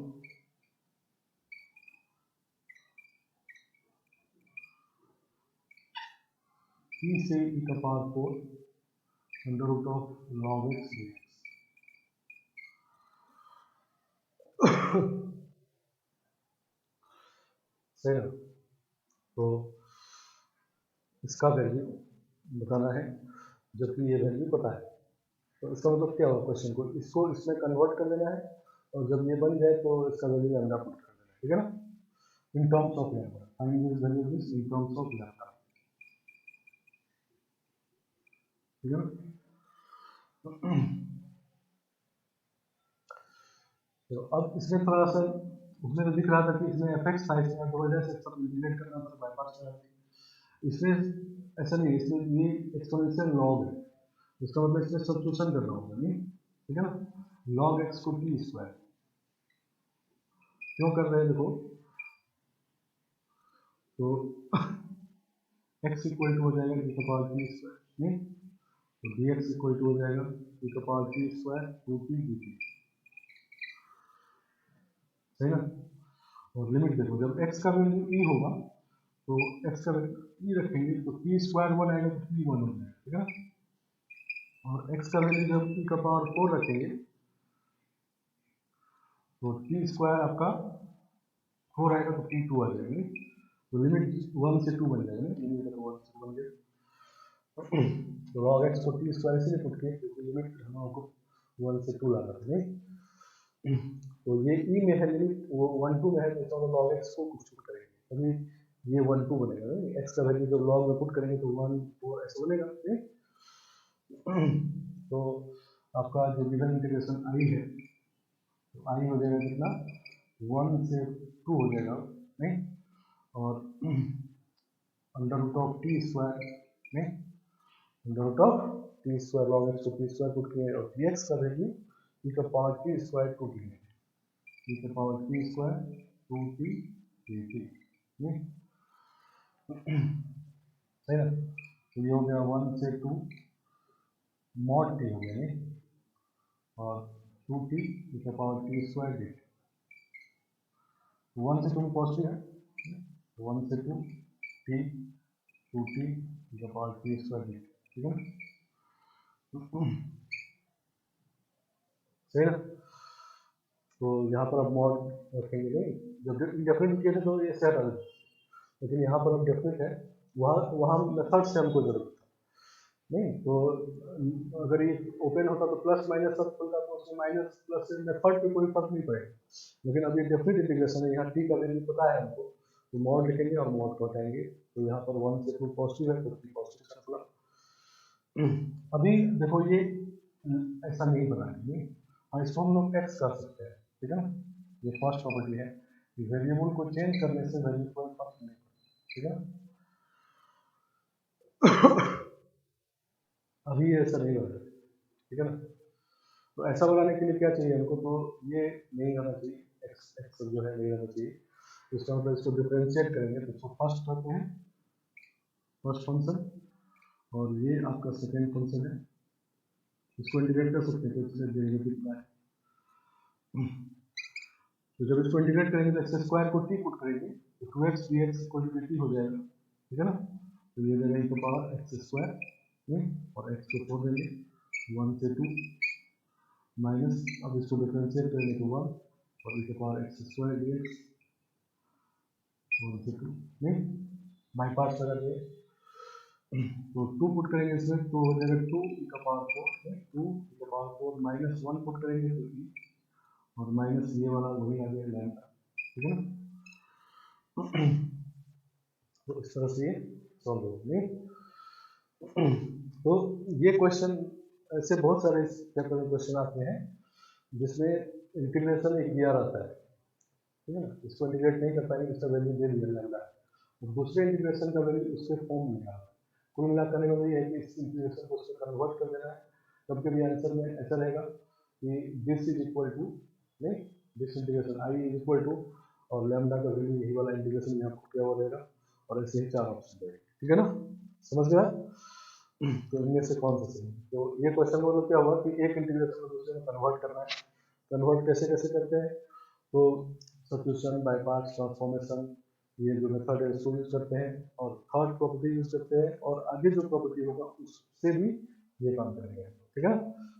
e से e का power 4 under root of log x dx. सही है. तो इसका वैल्यू बताना है, जबकि ये वैल्यू पता है. तो इसका मतलब क्या होगा, क्वेश्चन को इसको इसमें कन्वर्ट कर देना है, और जब ये बन जाए तो इसका वैल्यू लैम्डा पुट कर देना है. ठीक है ना, in terms of lambda. Find this value this in terms of lambda. ठीक है ना. तो अब इसमें थोड़ा सा उसमें तो दिख रहा था कि इसमें एफेक्ट्स था, इसमें तो वजह से सब एलिमिनेट करना था, बाईपास करना था. इसमें ऐसा नहीं, इसमें ये एक्सपोनेंशियल लॉग है, इसका मतलब इसमें सब्स्टिट्यूशन करना होगा. नहीं, ठीक है ना. लॉग एक्स को टी स्क्वायर क्यों कर रहे हैं, देखो. तो एक्स इक्वल टू हो जाएगा टी का पावर टी स्क्वायर. नहीं, तो डी एक्स इक्वल टू हो जाएगा टी का power t square two t d t. सही ना. और लिमिट देखो, जब x का वैल्यू e होगा तो x का वैल्यू e रखेंगे तो टी स्क्वायर 1 आएगा तो टी 1 हो जाएगा. ठीक है ना. और x का वैल्यू जब e का पावर 4 रखेंगे तो टी स्क्वायर आपका 4 आएगा तो टी 2 आ जाएगा. तो लिमिट 1 से 2 बन जाएगा. लिमिट 1 से 2 बन जाएगा. तो log x को टी स्क्वायर इसलिए पुट किया क्योंकि लिमिट हम लोगों को 1 से 2 लाना था. नहीं, तो ये ई में है लिमिट, वो 1 2 में है, तो हम log x को कुछ पुट करेंगे तभी ये 1 2 बनेगा. x का वैल्यू जब log में पुट करेंगे तो 1 4 ऐसे बनेगा. तो आपका जो गिवन इंटीग्रेशन आई है, तो आई हो जाएगा कितना, 1 से 2 हो जाएगा. नहीं, और under root of t square में under root of t square log x को टी स्क्वायर पुट किए, और dx का वैल्यू e का power t square two t है. e का power t square two t t t. सही ना. तो ये हो गया 1 से 2 मॉड टी हो गया. नहीं, और 2 टी e का पावर टी स्क्वायर डी. 1 से 2 पॉजिटिव है, 1 से 2 टी 2 टी e का पावर टी स्क्वायर डी. ठीक है ना. सही ना. तो यहाँ पर अब मॉड रखेंगे. नहीं, जब इंडेफिनिट किए थे तो ये सेट आ जाता, लेकिन यहाँ पर अब डेफिनेट है, वहाँ मेथड से हमको जरूरत है. नहीं, तो अगर ये ओपन होता तो प्लस माइनस सब खुलता, तो उसमें माइनस प्लस से मेथड पे कोई फर्क नहीं पड़ेगा. लेकिन अब ये डेफिनेट इंटीग्रेशन है, यहाँ टी का वैल्यू पता है हमको, तो मॉड लिखेंगे और मॉड को हटाएंगे. तो यहाँ पर 1 से 2 पॉजिटिव है तो 3 पॉजिटिव से खुला. अभी देखो ये ऐसा नहीं बनाएंगे, और इसको हम लोग एक्स कर सकते हैं. ठीक है ना. ये फर्स्ट प्रॉपर्टी है कि वेरिएबल को चेंज करने से वैल्यू कोई फर्क नहीं पड़ता. ठीक है ना. अभी ऐसा नहीं बना. ठीक है ना. तो ऐसा बनाने के लिए क्या चाहिए हमको, तो ये नहीं आना चाहिए, एक्स एक्स जो है नहीं आना चाहिए. तो इसका मतलब इसको डिफरेंशिएट करेंगे तो इसको फर्स्ट करते हैं, फर्स्ट फंक्शन, और ये आपका सेकेंड फंक्शन है. इसको इंटीग्रेट कर सकते हैं तो इसमें डेरिवेटिव का है. तो जब इसको इंटीग्रेट करेंगे तो एक्स स्क्वायर को टी पुट करेंगे तो 2x dx को dt हो जाएगा. ठीक है ना. तो ये देगा e पावर एक्स स्क्वायर और x को 4 देंगे 1 से 2 माइनस, अब इसको डिफरेंशिएट करेंगे तो 1 और e power x square dx 1 से 2. नहीं, बाई पार्ट लगा दिए तो 2 पुट करेंगे इसमें तो हो जाएगा 2 e का पावर 4 2 e का पावर 4 माइनस 1 पुट करेंगे तो e, और माइनस ये वाला वही आ गया लैम्डा, ठीक है ना। तो इस तरह से ये सॉल्व हो नहीं। तो ये क्वेश्चन ऐसे बहुत सारे इस चैप्टर में क्वेश्चन आते हैं जिसमें इंटीग्रेशन एक दिया रहता है, ठीक है ना, इसको इंटीग्रेट नहीं कर पाएंगे, इसका वैल्यू दे दिया लैम्डा, और दूसरे इंटीग्रेशन का वैल्यू उसके फॉर्म में आ रहा है। कुल मिलाकर ये है कि इस इंटीग्रेशन को उसको कन्वर्ट कर देना है। कभी कभी आंसर में ऐसा रहेगा कि दिस इज इक्वल टू, नहीं, this integration I is equal to, और लैम्डा का वैल्यू यही वाला इंटीग्रेशन यहाँ पर क्या हो रहेगा, और ऐसे ही 4 ऑप्शन रहेगा, ठीक है ना, समझ गया। तो इनमें से कौन सा सही। तो ये क्वेश्चन में क्या हुआ कि एक इंटीग्रेशन को दूसरे में कन्वर्ट करना है। कन्वर्ट कैसे कैसे करते हैं, तो सब्स्टिट्यूशन, बाय पार्ट्स, ट्रांसफॉर्मेशन, ये जो मेथड है इसको यूज करते हैं, और थर्ड प्रॉपर्टी यूज करते हैं, और आगे जो प्रॉपर्टी होगा उससे भी ये काम करेंगे, ठीक है।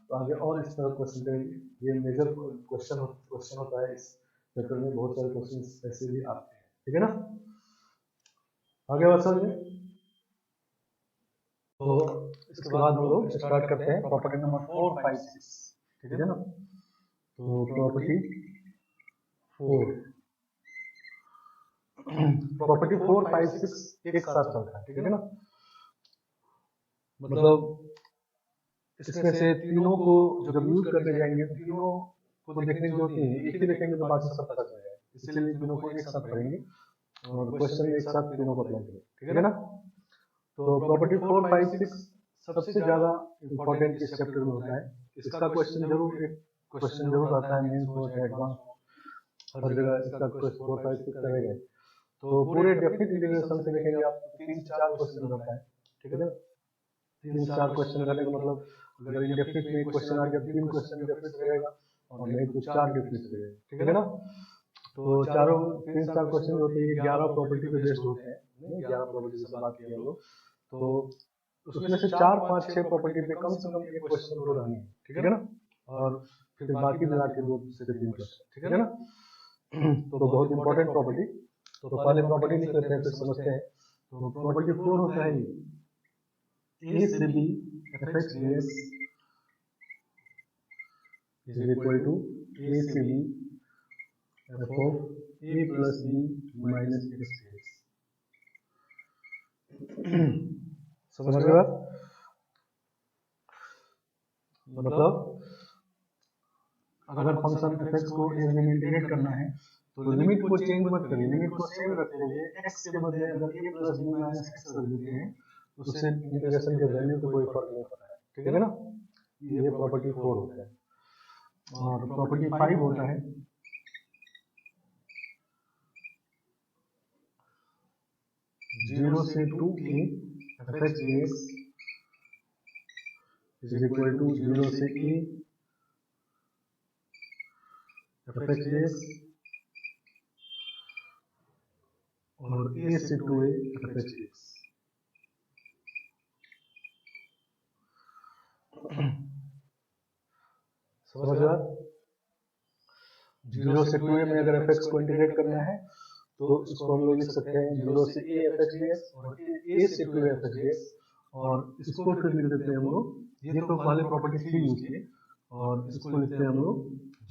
तो आगे और इस तरह क्वेश्चन करेंगे। ये मेजर क्वेश्चन होता है इस चैप्टर में, बहुत सारे क्वेश्चन ऐसे भी आते हैं, ठीक है ना। आगे बात समझिए। तो इसके बाद हम लोग स्टार्ट करते हैं प्रॉपर्टी नंबर 4, 5, 6, ठीक है ना। तो प्रॉपर्टी 4, प्रॉपर्टी 4, 5, 6 एक साथ चलता है, ठीक है ना। मतलब इसमें से तीनों को जब यूज करने जाएंगे तो तीनों को देखने की जरूरत नहीं है, एक ही देखेंगे तो बाकी सब पता चल जाएगा, इसलिए तीनों को एक साथ पढ़ेंगे और क्वेश्चन एक साथ तीनों को अप्लाई करेंगे, ठीक है ना। तो प्रॉपर्टी 4, 5, 6 सबसे ज्यादा इंपॉर्टेंट इस चैप्टर में होता है। इसका क्वेश्चन जरूर आता है, मेंस हो चाहे एडवांस हो, हर जगह इसका क्वेश्चन 4, 5, 6 रहेगा। तो पूरे डेफिनेट इंटीग्रेशन से देखेंगे आप 3 से 4 क्वेश्चन होता है, ठीक है ना। 3 से 4 क्वेश्चन करने का मतलब अगर इंडेफिनिट में क्वेश्चन आ गया 3 क्वेश्चन इंडेफिनिट रहेगा, और नहीं तो 4 डेफिनिट रहेगा, ठीक है ना। तो चारों 3 से 4 क्वेश्चन होते हैं, 11 प्रॉपर्टी पे बेस्ड होते हैं, 11 प्रॉपर्टी जैसे बात किया हम लोग। तो उसमें से 4, 5, 6 प्रॉपर्टी पे कम से कम एक क्वेश्चन तो रहनी है, ठीक है ना, और फिर बाकी मिला के 2 से 3 क्वेश्चन, ठीक है ना। तो बहुत इंपॉर्टेंट प्रॉपर्टी। तो पहले प्रॉपर्टी लिख लेते हैं फिर समझते हैं। तो प्रॉपर्टी 4 होता है A से B fx ds is equal to A से B f of A plus B minus x ds। समझ गए बात। मतलब अगर फंक्शन fx को a में इंटीग्रेट करना है तो लिमिट को चेंज मत करिए, लिमिट को सेम रखते हुए x के बदले अगर a plus b minus x रख देते हैं तो उससे इंटीग्रेशन के वैल्यू को कोई फर्क नहीं पड़ता है, ठीक है ना। ये प्रॉपर्टी 4 होता है। और प्रॉपर्टी 5 होता है 0 से 2a fx dx is equal to 0 से a fx dx और a से 2a fx dx। समझ गया। 0 से 2a में अगर fx को इंटीग्रेट करना है तो इसको हम लोग लिख सकते हैं 0 से a fx dx और a से 2a fx dx, और इसको फिर लिख देते हैं हम लोग, ये तो पहले प्रॉपर्टी 3 यूज किए, और इसको लिखते हैं हम लोग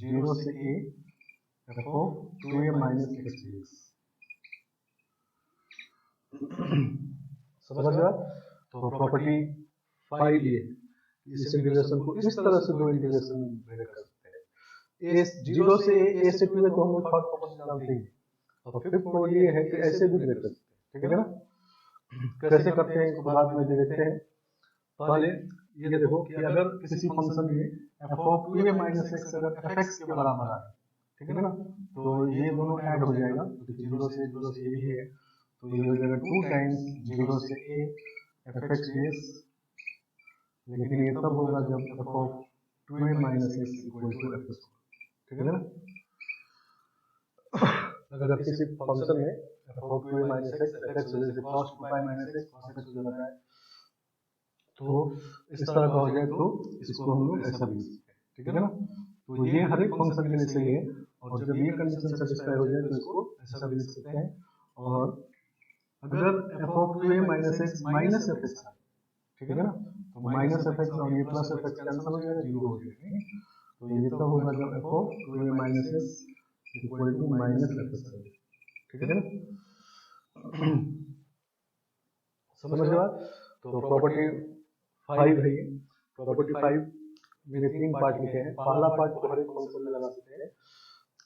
0 से a f of 2a minus x dx। समझ गया। तो प्रॉपर्टी 5 ये इस इंटीग्रेशन को इस तरह से 2 इंटीग्रेशन में ब्रेक कर सकते हैं। 0 से a से 2a तो हम लोग थर्ड प्रॉपर्टी जानते हैं, और फिफ्थ प्रॉपर्टी ये है कि ऐसे भी ब्रेक कर सकते हैं, ठीक है ना। कैसे करते हैं इसको बाद में देखते हैं। पहले ये देखो कि अगर किसी फंक्शन में f of 2a minus x अगर fx के बराबर है, ठीक है ना, तो ये दोनों ऐड हो जाएगा, क्योंकि 0 से a भी है, तो ये हो जाएगा 2 टाइम्स 0 से a fx dx, लेकिन ये तब होगा जब f of 2a minus x equal to fx, ठीक है ना। अगर किसी फंक्शन में f of 2a minus x fx वजह से cos 2π minus x cos x हो जाता है, तो इस तरह का हो जाए तो इसको हम लोग ऐसा भी लिख सकते हैं, ठीक है ना। तो ये हर एक फंक्शन के लिए सही है, और जब ये कंडीशन सेटिस्फाई हो जाए तो इसको ऐसा भी लिख सकते हैं। और अगर f of 2a minus x minus F x है, ठीक है ना, तो माइनस एफ एक्स और ये प्लस एफ एक्स कैंसिल हो जाएगा, 0 हो जाएगा, तो ये तब होगा जब f of 2a minus s equal to minus f s, ठीक है ना। समझ गए बात। तो प्रॉपर्टी 5 है ये, प्रॉपर्टी 5 में 3 पार्ट लिखे हैं। पहला पार्ट को हर एक फंक्शन में लगा सकते हैं,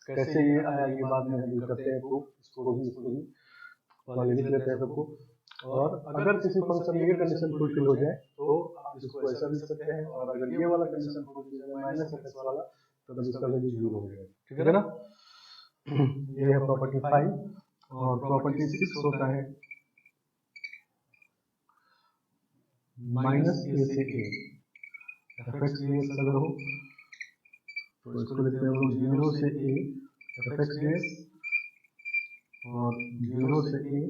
कैसे ये आया ये बाद में हम करते हैं प्रूफ, इसको भी पहले लिख लेते हैं सबको। और अगर किसी फंक्शन में ये कंडीशन फुलफिल हो जाए तो आप इसको ऐसा लिख सकते हैं, और अगर ये वाला कंडीशन फुलफिल हो जाए माइनस एफ वाला, तो तब इसका वैल्यू 0 हो जाएगा, ठीक है ना। ये है प्रॉपर्टी 5। और प्रॉपर्टी 6 होता है माइनस ए से ए, एफ एक्स डी एक्स अगर हो तो इसको लिखते हैं हम लोग 0 से A F x d x, और 0 से A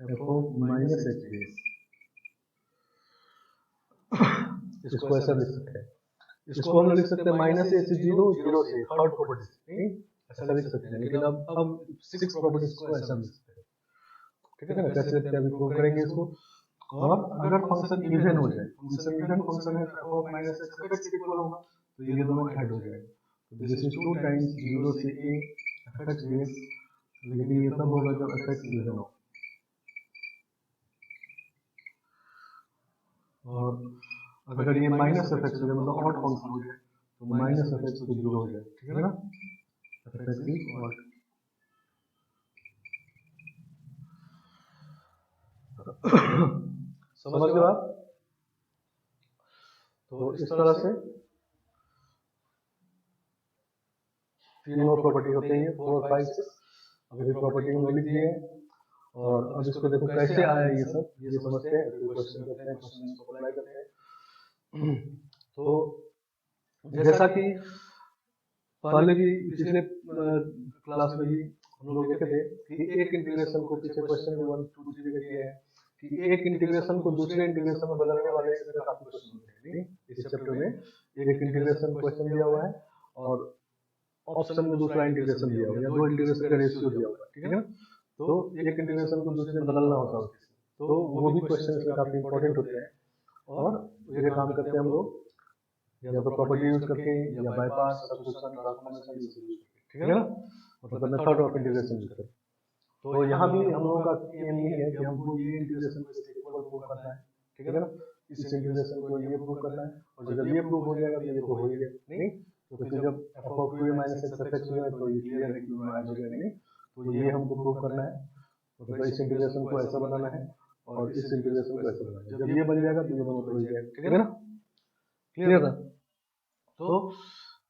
F of minus x d x. इसको ऐसा लिख सकते हैं, इसको हम लोग लिख सकते हैं माइनस ए से 0, 0 से थर्ड प्रॉपर्टी, ऐसा लिख सकते हैं। लेकिन अब 6 प्रॉपर्टीज को ऐसा लिख सकते हैं, ठीक है ना। कैसे लिखते हैं अभी प्रूव करेंगे इसको। और अगर फंक्शन इवन हो जाए, फंक्शन इवन फंक्शन है तो F of minus x F x equal होगा, तो ये दोनों ऐड हो जाएगा। तो दिस इज 2 टाइम्स 0 से a F x d x, लेकिन ये तब होगा जब एफ एक्स इवन हो। और अगर ये माइनस एफ एक्स हो जाए, मतलब ऑड फंक्शन हो जाए, तो माइनस एफ एक्स तो 0 हो जाए, ठीक है ना। F x is odd. समझ गए आप। तो इस तरह से तीनों प्रॉपर्टी होते हैं 4, 5, 6। अभी प्रॉपर्टी को लिख दिए, और अब इसको देखो कैसे आया ये सब, ये समझते हैं, क्वेश्चन करते हैं, क्वेश्चन को अप्लाई करते हैं। तो जैसा कि पहले भी पिछले क्लास में भी हम लोग देखे थे कि एक इंटीग्रेशन को पीछे क्वेश्चन में 1, 2, 3 में किया है कि एक इंटीग्रेशन को दूसरे इंटीग्रेशन में बदलने वाले काफी क्वेश्चन होते हैं। इस चैप्टर में एक इंटीग्रेशन क्वेश्चन दिया हुआ है, और ऑप्शन में दूसरा इंटीग्रेशन दिया हुआ है, या दो इंटीग्रेशन का रेशियो दिया हुआ है, ठीक है ना। तो एक इंटीग्रेशन को दूसरे में बदलना होता है, तो वो भी क्वेश्चन इसमें काफी इंपॉर्टेंट होते हैं। और ये काम करते हैं हम लोग या तो प्रॉपर्टी यूज करके, या बाईपास, सब्स्टिट्यूशन, ट्रांसफॉर्मेशन यूज करके, ठीक है ना, मतलब मेथड ऑफ इंटीग्रेशन यूज करके। तो यहाँ भी हम लोगों का एम यही है कि हमको ये इंटीग्रेशन को इसके इक्वल प्रूव करना है, ठीक है ना। इस इंटीग्रेशन को ये प्रूव करना है, और जब ये प्रूव हो जाएगा तो ये तो हो ही गया, नहीं तो फिर जब f of 2a minus x F x है तो ये क्लियर है कि वो ऐड हो जाएगा, नहीं तो ये हमको प्रूव करना है। तो इस इंटीग्रेशन को ऐसा बनाना है, और इस इंटीग्रेशन को ऐसा बनाना है। जब ये बन जाएगा तो ये दोनों तो हो जाएगा, ठीक है ना, क्लियर था। तो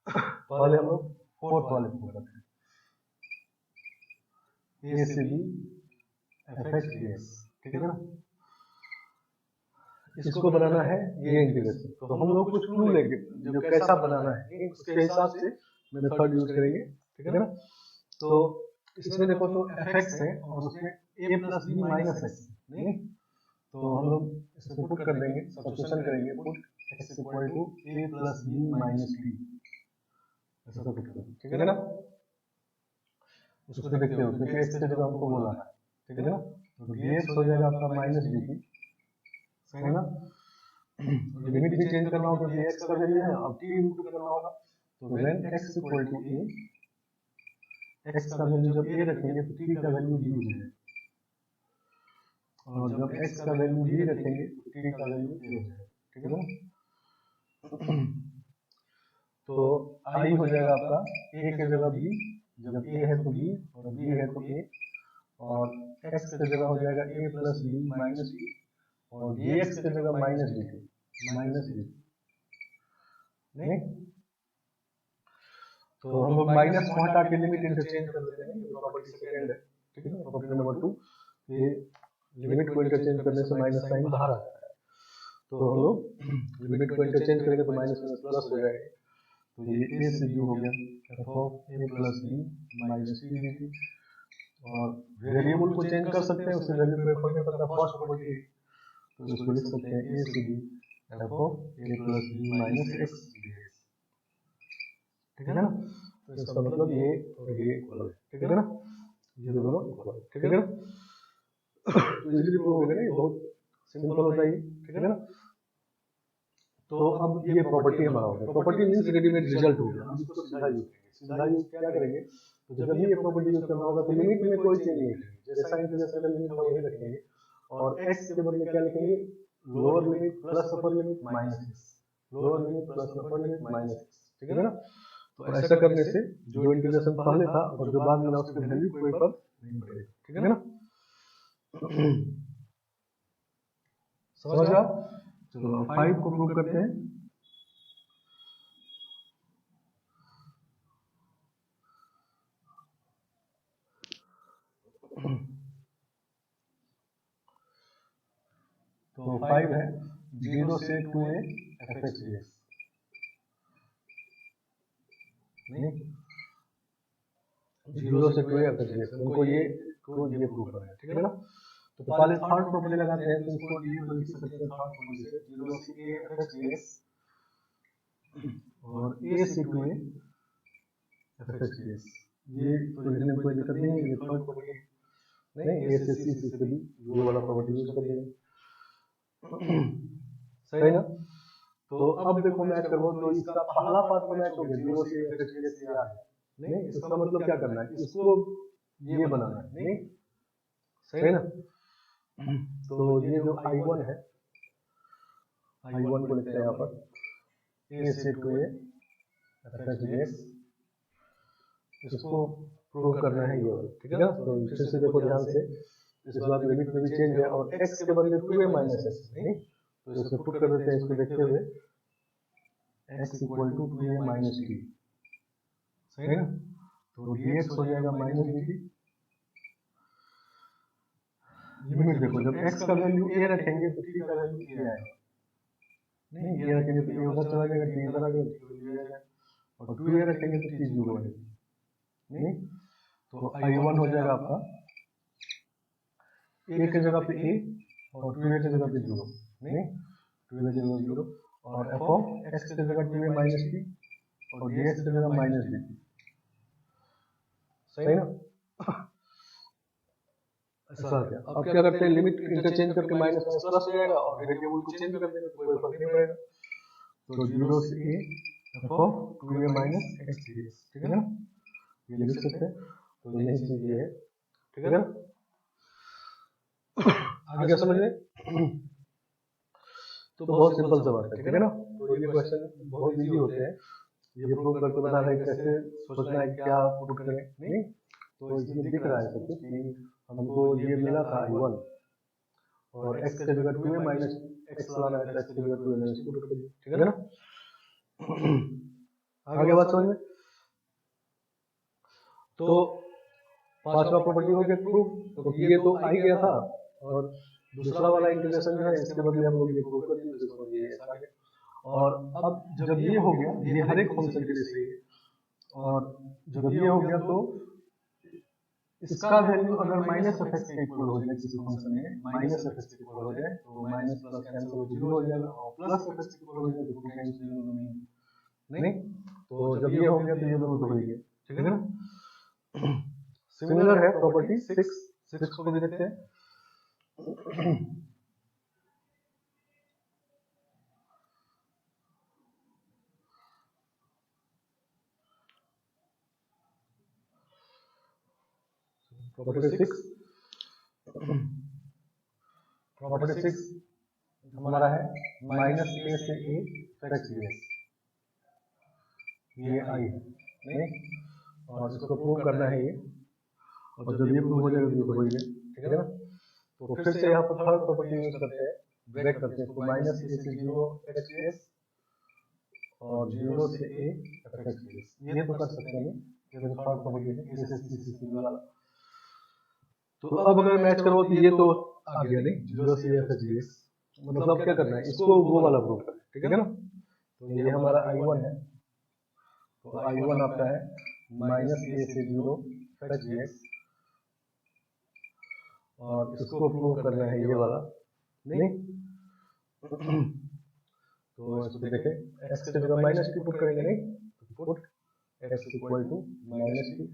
पहले हम लोग फोर्थ वाले प्रूव करते हैं, ए से b f x d x, ठीक है ना। इसको बनाना है ये इंटीग्रेशन, तो हम लोग कुछ क्लू लेंगे जो कैसा बनाना है, उसके हिसाब से मेथड यूज करेंगे, ठीक है ना। तो इसमें देखो तो एफ एक्स है, और उसमें ए प्लस बी माइनस एक्स, नहीं तो हम लोग इसको पुट कर देंगे, सब्स्टिट्यूशन करेंगे, put x equal to a plus b minus b, ऐसा पुट करेंगे, ठीक है ना। उसको देखते हो क्योंकि एक्स की जगह हमको बोला है, ठीक है ना। तो dx हो जाएगा आपका माइनस dt, सही है ना। लिमिट भी चेंज करना होगा, तो x का वैल्यू है, अब t इंटू करना होगा, तो when x equal to a, x का वैल्यू जब a रखेंगे तो t का वैल्यू b हो जाएगा, और जब x का वैल्यू b रखेंगे तो t का वैल्यू a हो जाएगा, ठीक है ना। तो i हो जाएगा आपका a की जगह b, जब a है तो b और b है तो a, और x की जगह हो जाएगा a plus b minus b, और dx की जगह माइनस dt माइनस b, नहीं तो हम लोग माइनस को हटा के लिमिट इंटरचेंज कर लेते हैं, ये प्रॉपर्टी सेकंड है, ठीक है ना। प्रॉपर्टी नंबर 2, ये लिमिट को इंटरचेंज करने से माइनस साइन बाहर आता है, तो हम लोग लिमिट को इंटरचेंज करेंगे तो माइनस माइनस प्लस हो जाएगा, तो ये a से b हो गया F of a plus b minus b dt, और वेरिएबल को चेंज कर सकते हैं, उससे वैल्यू को फर्क नहीं पड़ता, फर्स्ट प्रॉपर्टी, तो इसको लिख सकते हैं a से b F of a plus b minus x dx, ठीक है ना। तो इसका मतलब ये और ये इक्वल है, ठीक है ना, ये दोनों इक्वल है, ठीक है ना। तो इजीली प्रूव हो गया, ये बहुत सिंपल होता है, ठीक है ना। तो अब ये प्रॉपर्टी हमारा हो गया, प्रॉपर्टी मीन्स रेडीमेड रिजल्ट हो गया। हम इसको सीधा यूज करेंगे, सीधा यूज क्या करेंगे, तो जब भी ये प्रॉपर्टी यूज करना होगा तो लिमिट में कोई चेंज नहीं करेंगे, जैसा इंटीजर का लिमिट वही रखेंगे और x के बदले क्या लिखेंगे, lower limit plus upper limit minus x, lower limit plus upper limit minus x, ठीक है ना। तो ऐसा करने से जो इंटीग्रेशन पहले था और जो बाद में ना उसकी वैल्यू कोई फर्क नहीं पड़ेगा, ठीक है ना। समझ गया। चलो 5 को प्रूव करते हैं। तो 5 है 0 से 2a fx dx, नहीं 0 से 2a fx dx, उनको ये प्रूव करना है, ठीक है ना। तो पहले थर्ड प्रॉपर्टी लगाते हैं, तो इसको ये लिख सकते हैं थर्ड प्रॉपर्टी से 0 से a fx dx और a से 2a fx dx, ये तो लिखने में कोई दिक्कत नहीं है, ये थर्ड प्रॉपर्टी नहीं, a से c से b ये वाला प्रॉपर्टी यूज कर देंगे, सही ना। तो अब देखो मैच करो, तो इसका पहला पार्ट को मैच हो गया 0 से fx dx से आ गया, नहीं इसका मतलब क्या करना है, इसको ये बनाना है, नहीं सही ना। तो ये जो I1 है, I1 को लिखते हैं यहाँ पर a से 2a fx dx, इसको प्रूव करना है ये वाला, ठीक है ना। तो फिर से देखो ध्यान से, इस बार लिमिट में भी चेंज है और x के बदले 2a माइनस x, नहीं तो इसको पुट कर देते हैं, इसको देखते हुए x equal to 2a minus t, सही ना। तो dx हो जाएगा माइनस dt। लिमिट देखो, जब x का वैल्यू a रखेंगे तो t का वैल्यू a आएगा, नहीं ये रखेंगे तो a उधर चला जाएगा, t इधर आ जाएगा, और 2a रखेंगे तो t 0 आएगा, नहीं तो I1 हो जाएगा आपका a की जगह पे a और 2a की जगह पे 0, नहीं 2a की जगह 0 और f ऑफ x की जगह 2a माइनस t और dx की जगह माइनस dt, सही ना। ऐसा क्या, अब क्या करते हैं, लिमिट इंटरचेंज करके माइनस माइनस प्लस हो जाएगा और वेरिएबल को चेंज कर देंगे तो कोई फर्क नहीं पड़ेगा। तो 0 से a f of 2a minus x dx, ठीक है ना, ये लिख सकते हैं। तो यही चीज ये है, ठीक है ना। आगे समझ में, तो बहुत सिंपल सा बात है, ठीक है ना। तो ये क्वेश्चन बहुत इजी होते हैं, ये प्रूव करके बता रहे हैं कैसे सोचना है, क्या पुट करें, नहीं तो इसमें दिख रहा है सब कुछ कि हमको ये मिला था I1 और x की जगह 2a माइनस x लाना है, तो x की जगह 2a माइनस पुट कर दिया, ठीक है ना। आगे बात समझ में। तो पांचवा प्रॉपर्टी हो गया प्रूफ, तो ये तो आ ही गया था और दूसरा वाला इंटीग्रेशन जो है इसके बदले हम लोग ये प्रूव कर दिए, जिसको ये ऐसा है। और अब जब ये हो गया, ये हर एक फंक्शन के लिए सही है, और जब ये हो गया तो इसका वैल्यू अगर माइनस एफ एक्स के इक्वल हो जाए किसी फंक्शन में, माइनस एफ एक्स के इक्वल हो जाए तो माइनस प्लस कैंसिल हो जीरो हो जाएगा, और प्लस एफ एक्स के इक्वल हो जाए तो 2 टाइम्स जीरो नहीं, तो जब ये हो गया तो ये दोनों तो हो गया, ठीक है ना। सिमिलर है प्रॉपर्टी 6 को भी देखते हैं। प्रॉपर्टी 6 हमारा है माइनस a से a एक्स dx, ये आई है, नहीं और इसको प्रूव करना है ये, और जब ये प्रूव हो जाएगा तो हो गया, ठीक है ना। तो फिर से यहाँ पर थर्ड प्रॉपर्टी यूज करते हैं, ब्रेक करते हैं, तो माइनस a से 0 एक्स dx और 0 से a एक्स dx, ये तो कर सकते हैं, ये तो थर्ड प्रॉपर्टी है a से c से वाला। तो अब अगर मैच करो तो ये तो आ गया, नहीं 0 से a एक्स dx, मतलब क्या करना है, इसको वो वाला प्रूव करना है, ठीक है ना। तो ये हमारा I1 है, तो I1 आपका है माइनस a से 0 एक्स dx और इसको प्रूव करना है ये वाला, नहीं तो इसको देखें, x की जगह माइनस टी पुट करेंगे, नहीं तो put x equal to minus t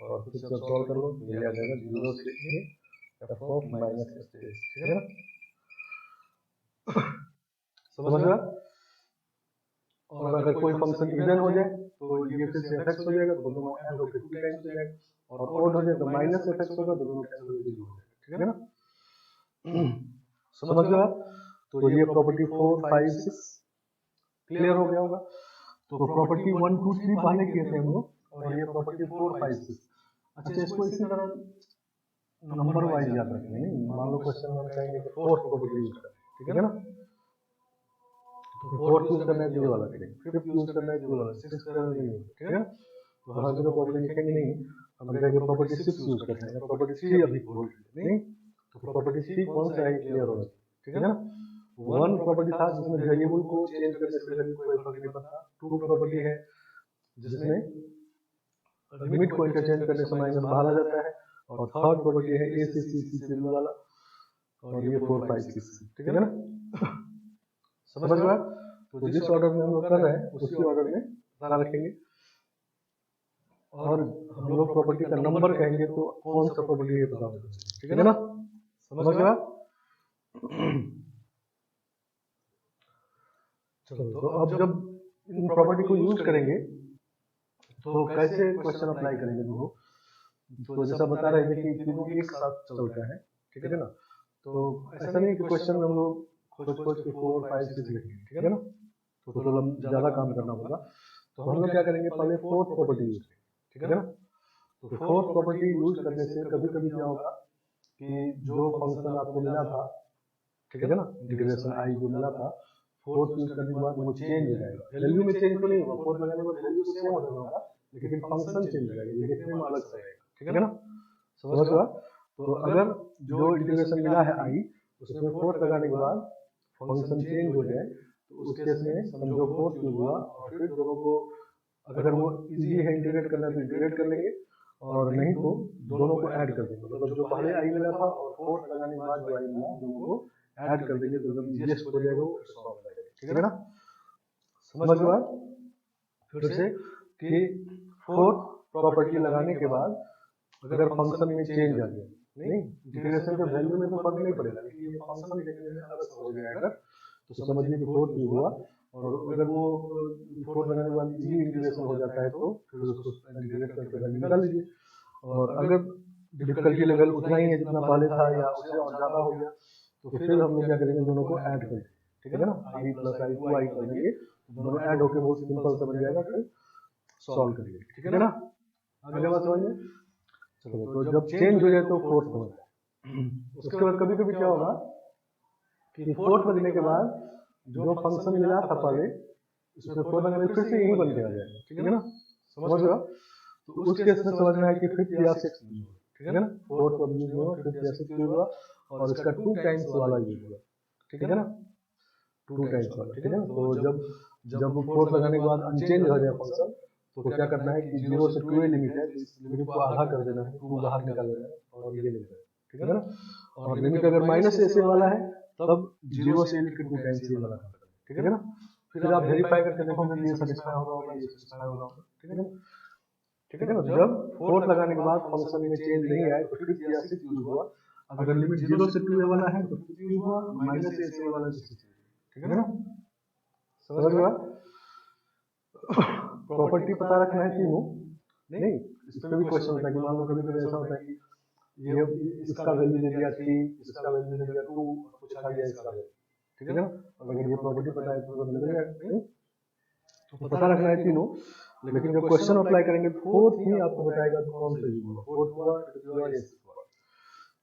और फिर से सॉल्व कर लो तो ये आ जाएगा 0 से a f of minus x, ठीक है ना। समझ गया। और अगर कोई फंक्शन इवन हो जाए तो ये फिर से fx हो जाएगा, तो दोनों ऐड होकर 2 टाइम्स हो जाएगा, और ओड हो जाए तो माइनस fx होगा, तो दोनों कैंसिल होकर 0 हो जाएगा, ठीक है ना। समझ गए आप? तो ये प्रॉपर्टी 4, 5, 6 क्लियर हो गया होगा। तो प्रॉपर्टी 1, 2, 3 पहले किए थे हम लोग, और ये प्रॉपर्टी 4, 5, 6। अच्छा, इसको इसी तरह नंबर वाइज याद रखेंगे, नहीं मान लो क्वेश्चन में कहेंगे कि फोर्थ प्रॉपर्टी यूज करें, ठीक है ना। तो फोर्थ यूज करना है तो ये वाला करेंगे, फिफ्थ यूज करना है तो ये वाला, सिक्स्थ करना है नहीं, ठीक है ना। तो हर जगह प्रॉपर्टी लिखेंगे नहीं, हम कहेंगे प्रॉपर्टी 6 यूज करते हैं, प्रॉपर्टी 3 अभी बोल रहे नहीं, तो प्रॉपर्टी 3 कौन सा है क्लियर होगा, ठीक है ना। 1 प्रॉपर्टी था जिसमें वेरिएबल को चेंज करने से वैल्यू कोई फर्क नहीं पड़ता। 2 प्रॉपर्टी है जिसमें लिमिट को इंटरचेंज करने से माइनस बाहर आ जाता है, और थर्ड प्रॉपर्टी है ए से सी, सी से बी वाला, और ये 4, 5, 6, ठीक है ना। समझ गए? तो जिस ऑर्डर में हम लोग कर रहे हैं उसी ऑर्डर में बना रखेंगे, और हम लोग प्रॉपर्टी का नंबर कहेंगे तो कौन सा प्रॉपर्टी है पता होगा, ठीक है ना। समझ गए? चलो, तो अब जब इन प्रॉपर्टी को यूज करेंगे तो कैसे क्वेश्चन अप्लाई करेंगे देखो। तो जैसा बता रहे थे कि तीनों एक साथ चलता है, ठीक है ना। तो ऐसा नहीं कि क्वेश्चन में हम लोग खोज के 4, 5, 6 लिखेंगे, ठीक है ना, तो थोड़ा ज्यादा काम करना होगा। तो हम लोग क्या करेंगे, पहले फोर्थ प्रॉपर्टी यूज करेंगे, ठीक है ना। तो फोर्थ प्रॉपर्टी यूज करने से कभी कभी क्या होगा कि जो फंक्शन आपको मिला था, ठीक है ना, इंटीग्रेशन आई जो मिला था, फोर्थ यूज करने के बाद वो चेंज हो जाएगा, वैल्यू में चेंज तो नहीं होगा, फोर्थ लगाने के बाद वैल्यू सेम हो जाएगा, लेकिन फंक्शन चेंज हो जाएगा, ये देखने में अलग सा रहेगा, ठीक है ना। समझ गया? तो अगर जो इंटीग्रेशन मिला है आई उसमें फोर्थ लगाने के बाद फंक्शन चेंज हो जाए, तो उस केस में समझो फोर्थ यूज हुआ, और फिर दोनों को अगर वो इजी है इंटीग्रेट करना तो इंटीग्रेट कर लेंगे, और नहीं तो दोनों को ऐड कर देंगे, मतलब जो पहले आई मिला था और फोर्थ लगाने के बाद जो आई मिला दोनों को ऐड कर देंगे, तो जब इजीएस्ट हो जाएगा वो सॉल्व हो जाएगा, ठीक है ना। समझ गए? फिर से कि फोर्थ प्रॉपर्टी लगाने के बाद अगर फंक्शन में चेंज आ गया, नहीं इंटीग्रेशन के वैल्यू में तो फर्क नहीं पड़ेगा, लेकिन ये फंक्शन देखने में अलग हो जाएगा, तो समझिए कि फोर्थ यूज हुआ, और अगर वो फोर्थ लगाने के बाद इजी इंटीग्रेशन हो जाता है तो फिर उसको इंटीग्रेट करके वैल्यू निकाल लीजिए, और अगर डिफिकल्टी लेवल उतना ही है जितना पहले था या उससे और ज्यादा हो गया, तो फिर हम लोग क्या करेंगे, दोनों को ऐड करेंगे, ठीक है ना, आई प्लस आई 2 आई कर देंगे, दोनों ऐड होकर बहुत सिंपल सा बन जाएगा, फिर सॉल्व करेंगे, ठीक है ना। आगे बात समझिए। चलो, तो जब चेंज हो जाए तो फोर्थ हो जाए। उसके बाद कभी कभी क्या होगा कि फोर्थ लगने के बाद जो फंक्शन मिला था पहले उसमें फोर्थ लगने फिर से यही बन के आ जाएगा, ठीक है ना। समझ गया? तो उस केस में समझना है कि फिफ्थ या सिक्स्थ यूज हुआ, ठीक है ना, फोर्थ अब यूज हुआ, फिफ्थ या सिक्स्थ यूज हुआ, और इसका 2 टाइम्स वाला यूज हुआ, ठीक है ना, 2 टाइम्स वाला, ठीक है ना। तो जब फोर्थ लगाने के बाद अनचेंज हो जाए फंक्शन, तो क्या करना है कि 0 से 2 लिमिट है, तो इस लिमिट को आधा कर देना है, 2 बाहर निकाल देना है, और ये लेना है, ठीक है ना। और लिमिट अगर माइनस ए से वाला है तब 0 से लेकर 2 टाइम्स ये वाला करना है, ठीक है ना। फिर आप वेरीफाई करके देखोगे कि ये सेटिस्फाई हो रहा होगा, ये सेटिस्फाई हो रहा होगा, ठीक है ना। ठीक है ना। जब फोर्थ लगाने के बाद फंक्शन में चेंज नहीं आए तो फिफ्थ या सिक्स्थ यूज हुआ, अगर लिमिट 0 से 2 वाला है तो फिफ्थ यूज हुआ, माइनस ए से वाला तो सिक्स्थ, ठीक है ना। समझ गया? प्रॉपर्टी पता रखना है तीनों, नहीं इस पे भी क्वेश्चन होता है कि मान लो कभी कभी ऐसा होता है कि ये इसका वैल्यू दे दिया 3, इसका वैल्यू दे दिया 2, पूछा गया इसका वैल्यू, ठीक है ना। अगर ये प्रॉपर्टी पता है तो मिल जाएगा, तो पता रखना है तीनों, लेकिन जब क्वेश्चन अप्लाई करेंगे फोर्थ ही आपको बताएगा तो कौन सा यूज हुआ, फोर्थ हुआ, फिफ्थ हुआ, ये हुआ।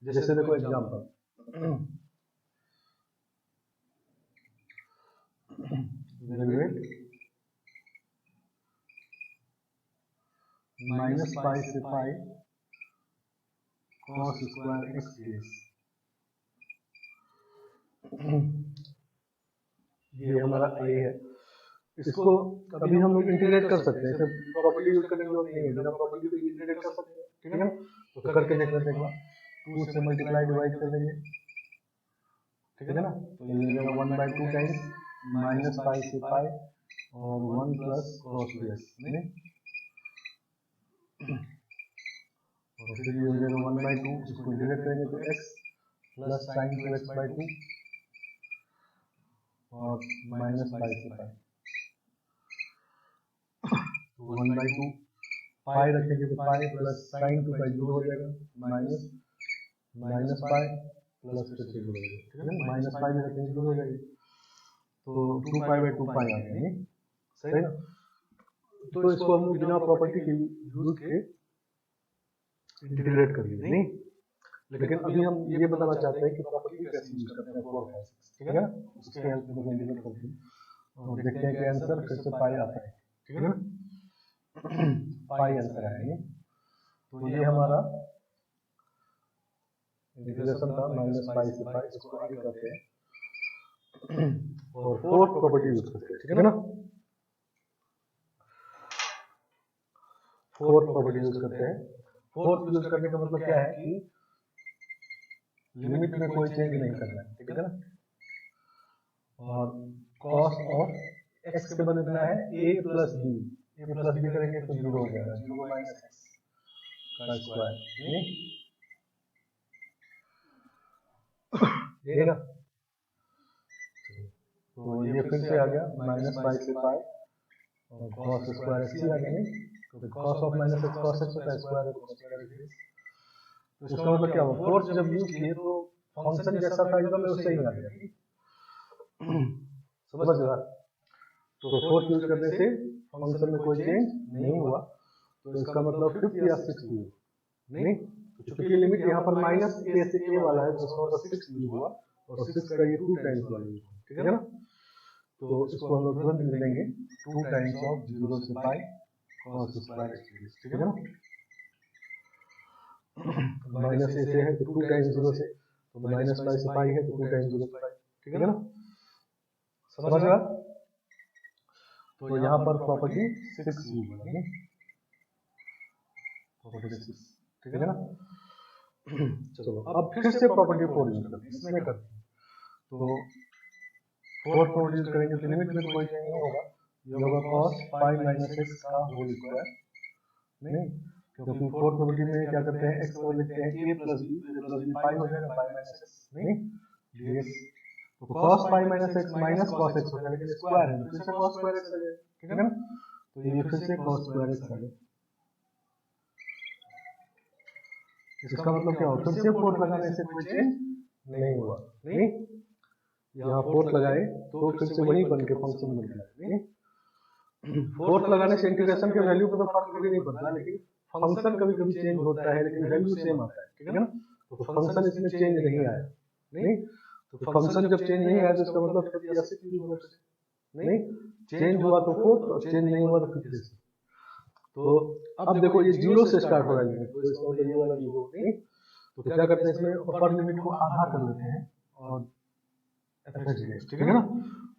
जैसे देखो एग्जांपल, माइनस पाई से पाई cos स्क्वायर एक्स ds, ये हमारा a है। इसको अभी हम लोग इंटीग्रेट कर सकते हैं, इसे प्रॉपर्टी यूज करने की जरूरत नहीं है, बिना प्रॉपर्टी को इंटीग्रेट कर सकते हैं, ठीक है ना। तो करके देख लेते हैं एक बार, 2 से मल्टीप्लाई डिवाइड कर देंगे, ठीक है ना। तो ये मिलेगा 1/2 टाइम्स माइनस पाई से पाई और 1 प्लस cos 2x, नहीं, और फिर ये हो जाएगा 1/2, इसको इंटीग्रेट करेंगे तो x प्लस साइन 2x/2 और माइनस पाई से पाई, तो 1/2 पाई रखेंगे तो पाई प्लस साइन 2 पाई 0 हो जाएगा, माइनस पाई प्लस फिर से 0 हो जाएगा, ठीक है ना, माइनस पाई में रखेंगे 0 हो जाएगी, तो 2 पाई बाई 2 पाई आ गया, सही ना। तो इसको हम बिना प्रॉपर्टी के यूज के इंटीग्रेट कर लिए, नहीं, लेकिन अभी हम ये बताना चाहते हैं कि प्रॉपर्टी कैसे यूज करते हैं 4 5 6, ठीक है ना, उसके हेल्प से इंटीग्रेट करते हैं और देखते हैं कि आंसर फिर से पाई आता है, ठीक है ना, पाई आंसर आएगा। तो ये हमारा इंटीग्रेशन था माइनस पाई से पाई, इसको आगे करते हैं और फोर्थ प्रॉपर्टी यूज करते हैं, ठीक है ना, फोर्थ प्रॉपर्टी यूज करते हैं। फोर्थ यूज करने का मतलब क्या है कि लिमिट में कोई चेंज नहीं करना है, ठीक है ना, और कॉस ऑफ एक्स के बदलना है a plus b, a plus b करेंगे तो 0 हो जाएगा, 0 माइनस एक्स का स्क्वायर, ठीक है ना। तो ये फिर से आ गया माइनस पाई से पाई और कॉस स्क्वायर एक्स आ गया, नहीं, तो cos of minus x cos x होता है, स्क्वायर है तो स्क्वायर एक्स। तो इसका मतलब क्या हुआ, फोर्थ जब यूज किए तो फंक्शन जैसा था एकदम वैसे ही आ गया, समझ गया। तो फोर्थ यूज करने से फंक्शन में कोई चेंज नहीं हुआ, तो इसका मतलब 50 या 60, नहीं, तो चूंकि लिमिट यहाँ पर माइनस a से a वाला है तो इसका मतलब 6 यूज हुआ और 6 का ये 2 टाइम्स वाला यूज हुआ, ठीक है ना। तो इसको हम लोग तुरंत लिख देंगे 2 टाइम्स ऑफ 0 से पाई cos स्क्वायर एक्स, ठीक है ना। माइनस a से है तो 2 टाइम्स 0 से, तो माइनस पाई से पाई है तो 2 टाइम्स 0 से पाई, ठीक है ना, समझ गया। तो यहाँ पर प्रॉपर्टी 6 यूज होगी, प्रॉपर्टी 6, ठीक है ना। चलो अब फिर से प्रॉपर्टी 4 यूज करते हैं, इसमें करते हैं। तो 4 प्रॉपर्टी यूज करेंगे तो लिमिट में कोई चेंज नहीं होगा, ये होगा cos पाई माइनस एक्स का होल स्क्वायर, नहीं, क्योंकि 4 प्रॉपर्टी में क्या करते हैं एक्स को लिखते हैं a प्लस बी पाई हो जाएगा पाई माइनस एक्स, नहीं, dx। तो cos pi minus x minus cos x होता है लेकिन स्क्वायर है तो फिर से cos स्क्वायर एक्स आ जाएगा, ठीक है ना। तो ये फिर से cos स्क्वायर एक्स आ गया, इसका मतलब क्या हुआ, फिर से फोर्थ लगाने से कोई चेंज नहीं हुआ, नहीं, यहाँ फोर्थ लगाए तो फिर से वही बन के फंक्शन बन गया, नहीं, फोर्थ लगाने से इंटीग्रेशन के वैल्यू पर तो फर्क कभी नहीं पड़ता, लेकिन फंक्शन कभी कभी चेंज होता है लेकिन वैल्यू सेम आता है, ठीक है ना। तो फंक्शन इसमें चेंज नहीं आया, नहीं, तो फंक्शन जब चेंज नहीं आया तो इसका मतलब फिर ऐसे यूज हुआ, नहीं, चेंज हुआ तो फोर्थ और चेंज नहीं हुआ तो फिर से। तो अब देखो ये 0 से स्टार्ट हो रहा है, तो इसका मतलब ये वाला 0, नहीं, तो क्या करते हैं इसमें अपर लिमिट को आधा कर लेते हैं और fx, ठीक है ना।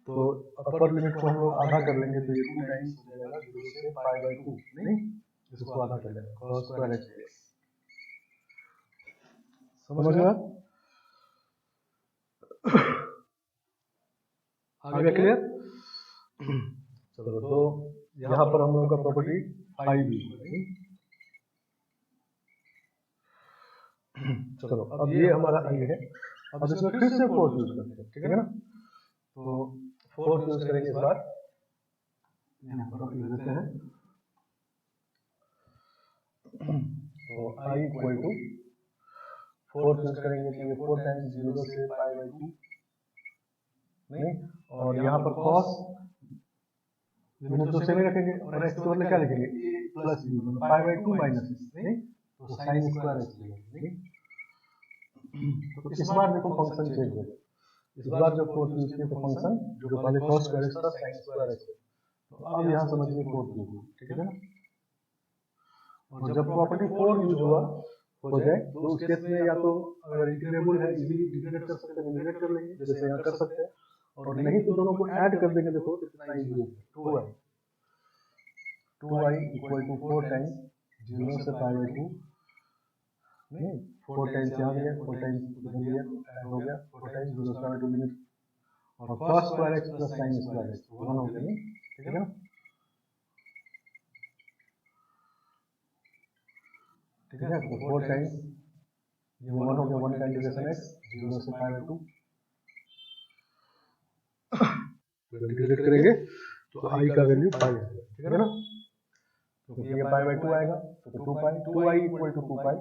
तो अपर लिमिट को हम लोग आधा कर लेंगे तो ये 2 टाइम्स हो जाएगा 0 से पाई बाई 2, नहीं, इसको आधा कर लेंगे cos स्क्वायर एक्स, समझ गया, आ गया क्लियर। चलो तो यहाँ पर हम लोगों का प्रॉपर्टी 5 है, चलो अब ये हमारा आई है, अब इसमें फिर से फोर्थ यूज करते हैं, ठीक है ना। तो फोर्थ यूज करेंगे इस बार, यहाँ पर लिख देते हैं, तो i equal to fourth use करेंगे तो ये 4 टाइम्स 0 से पाई बाई 2, नहीं, और यहाँ पर cos लिमिट तो सेम ही रखेंगे और x के बदले क्या लिखेंगे a प्लस b, मतलब पाई बाई 2 माइनस x, नहीं, तो sin स्क्वायर x लिखेंगे, नहीं। तो इस बार देखो फंक्शन चेंज हो गया, इस बार जब फोर्थ यूज किया तो फंक्शन जो पहले cos स्क्वायर एक्स था sin स्क्वायर एक्स, तो अब यहाँ समझिए फोर्थ यूज हुआ, ठीक है ना। और जब प्रॉपर्टी 4 यूज हुआ हो जाए तो उस केस में या तो अगर इंटीग्रेबल है इजीली इंटीग्रेट कर सकते हैं, इंटीग्रेट कर लेंगे जैसे यहाँ कर सकते हैं, और नहीं तो दोनों को ऐड कर देंगे, देखो कितना इजी हो गया, 2i इक्वल टू 4 टाइम्स 0 से पाई बाई 2, नहीं, 4 टाइम्स यहाँ गया 4 टाइम्स इधर गया ऐड हो गया 4 टाइम्स 0 से पाई बाई 2 लिमिट और cos square x plus sin square x 1 हो गया, नहीं, ठीक है ना। ठीक है, तो 4 टाइम्स ये 1 हो गया 1 का इंटीग्रेशन x 0 से पाई बाई 2, इंटीग्रेट करेंगे तो i का वैल्यू पाई है, ठीक है ना। तो ये पाई बाई 2 आएगा, तो 2 पाई, 2i इक्वल टू 2 पाई,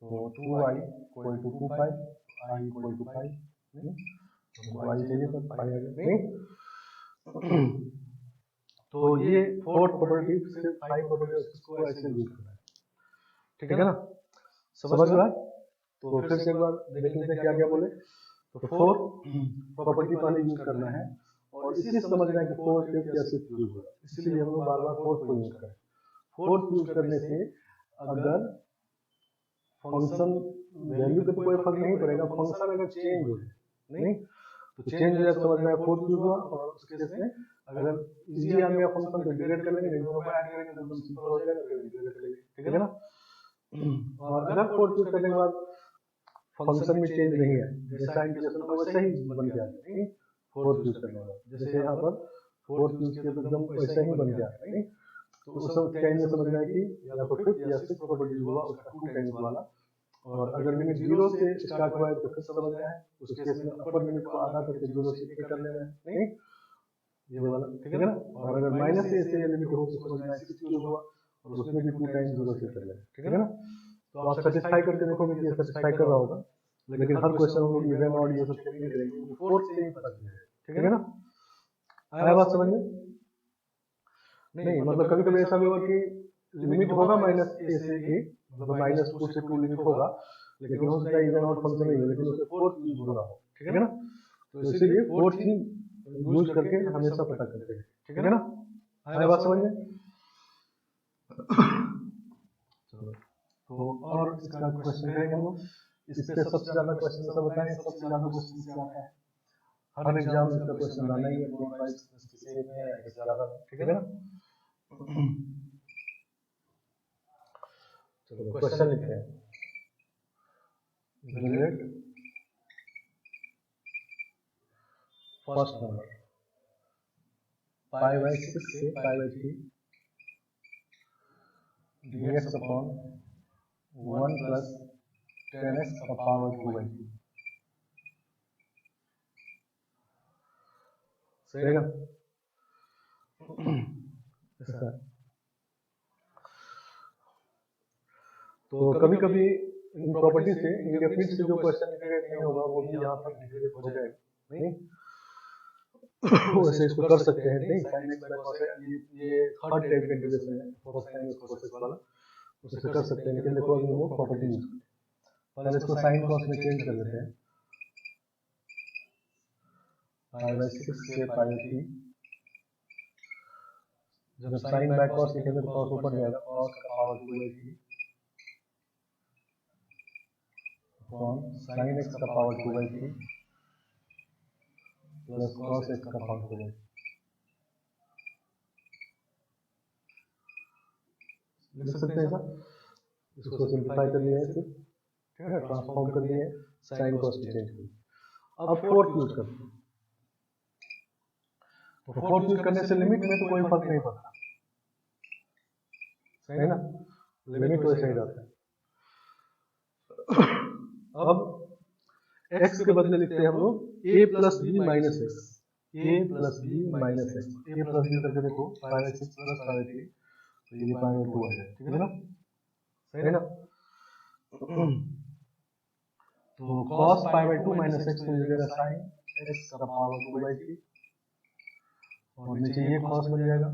तो 2i equal to 2 pi, i equal to 5, तो i चाहिए तो पाई आ गया नहीं। तो ये फोर्थ प्रॉपर्टी सिर्फ 5 प्रॉपर्टी को ऐसे यूज करना है, ठीक है ना, समझ में आया। तो फिर से एक बार देख लेते हैं क्या क्या बोले। तो फोर्थ प्रॉपर्टी पहले यूज करना है और इसी समझना है कि फोर्थ फिफ्थ या सिक्स्थ यूज होगा, इसलिए हम लोग बार बार फोर्थ को यूज करें। फोर्थ यूज करने से अगर फंक्शन वैल्यू पे तो कोई फर्क नहीं पड़ेगा, फंक्शन अगर चेंज हो जाए नहीं तो चेंज हो जाए तो समझना है फोर्थ यूज हुआ। और उस केस में अगर इजी आ गया फंक्शन तो डिलीट कर लेंगे, दोनों को ऐड करेंगे तो एकदम सिंपल हो जाएगा, फिर डिलीट कर लेंगे, ठीक है ना। और अगर फोर्थ यूज करने के बाद फंक्शन में चेंज नहीं है, जैसा इंटीग्रेशन को वैसे ही बन गया नहीं, फोर्थ यूज करने के बाद जैसे यहाँ पर फोर्थ यूज किया तो एकदम वैसे ही बन गया नहीं। तो उस सब टाइम में समझना है कि या तो फिफ्थ या सिक्स्थ प्रॉपर्टी हुआ उसका 2 टाइम्स वाला। और अगर लिमिट 0 से स्टार्ट हुआ है तो फिर समझना है उस केस में अपर लिमिट को आधा करके 0 से 1 कर लेना है नहीं, ये वाला, ठीक है ना। और अगर माइनस से ये लिमिट हो तो समझना है 6 यूज हुआ और उसमें भी 2 टाइम्स 0 से कर लेना है, ठीक है ना। तो आप सेटिस्फाई करके देखोगे कि ये सेटिस्फाई कर रहा होगा, लेकिन हर क्वेश्चन हम लोग इवन और ये सब चेक नहीं करेंगे, फोर्थ से ही पता चलेगा, ठीक है ना। आया बात समझ में? नहीं मतलब कभी कभी ऐसा भी होगा कि लिमिट होगा माइनस ए से ए, मतलब माइनस 2 से 2 लिमिट होगा, लेकिन हो सकता है इवन आउट फंक्शन नहीं हो, लेकिन उससे फोर्थ यूज हो रहा हो, ठीक है ना। तो इसीलिए फोर्थ ही यूज करके हमेशा पता करते हैं, ठीक है ना। आया बात समझ में? तो और इसका क्वेश्चन करेंगे हम लोग, इस पे सबसे ज्यादा क्वेश्चन ऐसा बताएं, सबसे ज्यादा क्वेश्चन क्या आता है, हर एग्जाम में इसका क्वेश्चन आना ही है, 25 किसी में है ज्यादा, ठीक है ना। चलो क्वेश्चन लिखते हैं, generate first number pi by 6 से पाई by 3 dx upon 1 plus 10x का पावर 2/3, सही है। तो कभी कभी इन प्रॉपर्टी से इंडेफिनिट से जो क्वेश्चन इंटीग्रेट नहीं होगा वो भी यहाँ पर इंटीग्रेट हो जाएगा नहीं। वैसे इसको कर सकते हैं नहीं, sin x cos ये थर्ड टाइप का इंटीग्रेशन है, cos cos x वाला, उसे कर सकते हैं। लेकिन देखो अभी हम लोग प्रॉपर्टी यूज करते हैं, पहले इसको sin cos में चेंज कर लेते हैं, पाई बाई 6 से पाई बाई 3, जब sin बाय cos लिखेंगे तो cos ऊपर जाएगा, cos का पावर 2/3 अपॉन sin x का पावर 2/3 प्लस cos x का पावर 2/3। लिख सकते हैं ऐसा, इसको सिंप्लीफाई कर लिया है फिर, ठीक है, ट्रांसफॉर्म कर दिए sin cos में चेंज कर। अब फोर्थ यूज करते हैं, तो फोर्थ यूज करने से लिमिट में तो कोई फर्क नहीं पड़ता, सही ना, लिमिट वैसे ही रहता है। अब x के बदले लिखते हैं हम लोग a plus b minus x, a plus b minus x, a plus b करके देखो pi by 6 plus pi by 3, तो ये पाई बाई 2 आ जाएगा, ठीक है ना, सही ना। तो cos pi by 2 minus x हो जाएगा sin x का पावर 2/3 और नीचे ये cos बन जाएगा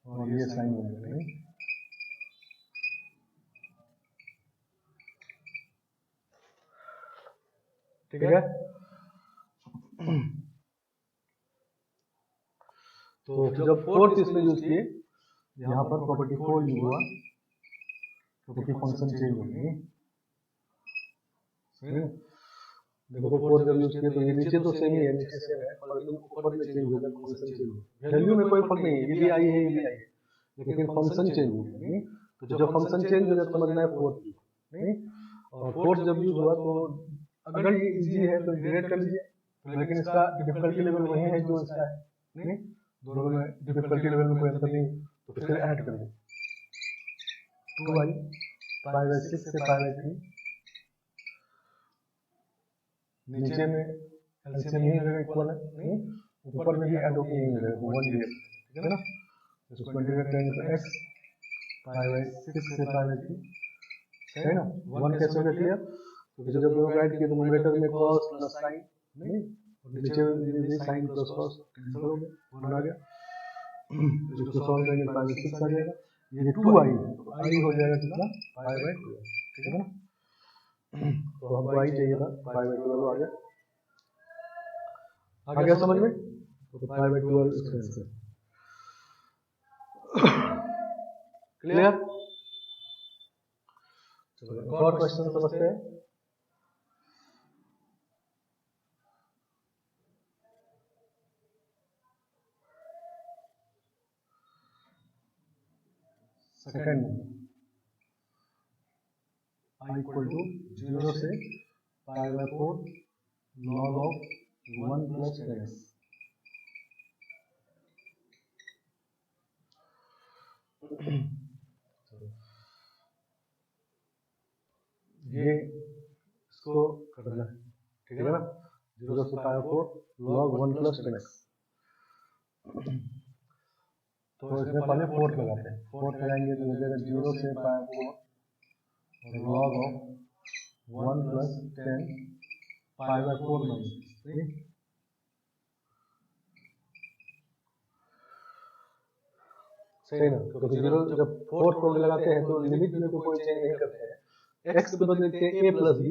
और ये sin बन जाएगा नहीं। ठीक है, तो जब फोर्थ इसमें यूज किए, यहाँ पर प्रॉपर्टी 4 यूज हुआ क्योंकि फंक्शन चेंज हो गई, देखो फोर्थ जब यूज किए तो ये नीचे तो सेम ही है, नीचे सेम है, परंतु ऊपर में चेंज हो गया, फंक्शन चेंज हो गया। वैल्यू में कोई फर्क नहीं है, ये भी आई है ये भी आई है, लेकिन फंक्शन चेंज हो गया नहीं। तो जब फंक्शन चेंज हो गया तो समझना है फोर्थ नहीं। और फोर्थ जब यूज हुआ तो अगर ये इजी है तो इंटीग्रेट कर लीजिए, लेकिन इसका डिफिकल्टी लेवल वही है जो इसका है नहीं, दोनों में डिफिकल्टी लेवल में कोई अंतर नहीं, तो फिर ऐड कर दो 2i पाई बाई 6 से पाई बाई 3, नीचे में एलसीएम ही लगेगा इक्वल है नहीं, ऊपर में भी ऐड होकर यही मिलेगा, तो 1 ये, ठीक है ना। इसको इंटीग्रेट करेंगे तो x पाई बाई 6 से पाई बाई 3, सही ना। 1 कैसे हो गया क्लियर। तो जब दोनों को ऐड किया तो न्यूमरेटर में cos प्लस sin, नहीं नीचे में sin प्लस cos कैंसिल हो गया, 1 आ गया। इसको सॉल्व करेंगे पाई बाई 6 आ जाएगा, ये 2 आई है तो आई हो जाएगा कितना, पाई बाई 12, ठीक है ना। तो हमको आई चाहिए था, पाई बाई 12 आ गया, आ गया समझ में। तो पाई बाई 12 इसका आंसर क्लियर। चलो एक और क्वेश्चन समझते हैं। सेकंड i इक्वल टू 0 से pi by 4 log of 1 plus 10x। ये इसको करना है, ठीक है ना। 0 से पाई 4 log 1 प्लस 10x। तो इसमें पहले फोर्थ लगाते हैं, फोर्थ लगाएंगे तो हो जाएगा 0 से पाई 4 log of 1 plus 10 pi by 4 minus, सही ना। क्योंकि 0 जब फोर्थ को लगाते हैं तो लिमिट में तो कोई चेंज नहीं करते हैं, x के बदले लिखते हैं a प्लस b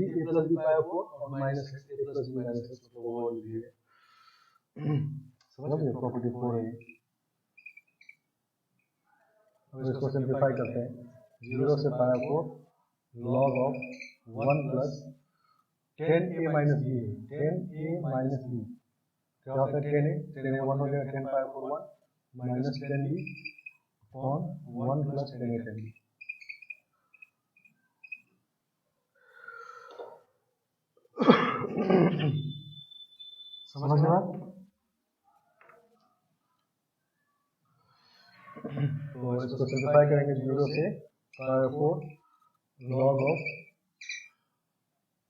पाई 4 और minus x a plus b minus x, तो वो लिख दिए। समझ गए, प्रॉपर्टी 4 है। अब इसको सिंपलीफाई करते हैं, 0 से पाई 4 log of 1 plus 10a minus b, 10a minus b क्या होता है, 10a 1 हो जाएगा, 10 पाई 4 1 minus 10b upon 1 plus 10a 10b। समझ में। तो इसको सिंपलीफाई करेंगे, 0 से पाई 4 log ऑफ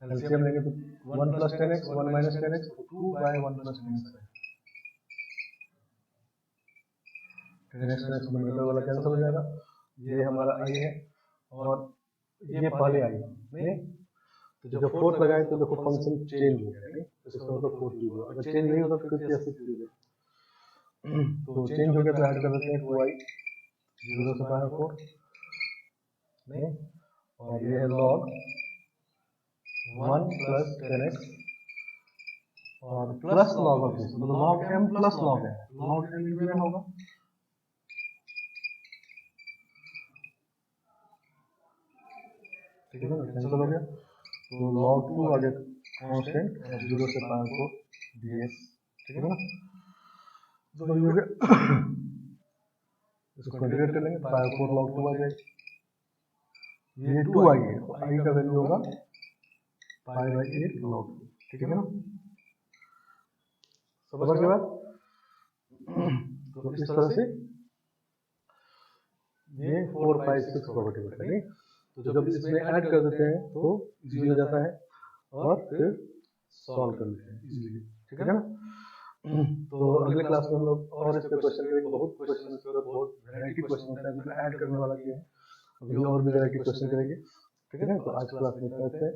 एलसीएम लेंगे तो 1 प्लस 10x 1 माइनस 10x तो 2 बाय 1 प्लस 10x है। 10x न्यूमरेटर वाला कैंसिल हो जाएगा, ये हमारा आई है और ये पहले आई नहीं। तो जब फोर्थ लगाए तो देखो फंक्शन चेंज हो गया, नहीं तो इसका मतलब फोर्थ भी हुआ। अगर चेंज नहीं होता तो फिर कैसे चलेगा। तो चेंज हो गया तो ऐड कर देते हैं 2i 0 से पाई 4 नहीं, और ये है log 1 प्लस 10x और प्लस log ऑफ दिस, मतलब log m प्लस log है, log m इंटू m होगा, ठीक है ना, कैंसिल हो गया। तो log 2 आ गया कांस्टेंट और 0 से पाई 4 dx, ठीक है ना। तो ये हो गया, इसको इंटीग्रेट कर लेंगे, पाई 4 log 2 आ जाएगा, ये 2 आई है तो आई का वैल्यू होगा पाई बाई 8 log 2, ठीक है ना। समझ गए बात। तो इस तरह से ये 4 5 6 प्रॉपर्टी होता है, नहीं तो जब इसमें ऐड कर देते हैं तो इजी हो जाता है और फिर सॉल्व कर लेते हैं इजीली, ठीक है ना। तो अगले क्लास में हम लोग और इस पे क्वेश्चन करेंगे, बहुत क्वेश्चन इस पर, बहुत वैरायटी क्वेश्चन होता है, मतलब ऐड करने वाला ये है, अभी और भी वैरायटी क्वेश्चन करेंगे, ठीक है ना। तो आज क्लास में करते हैं।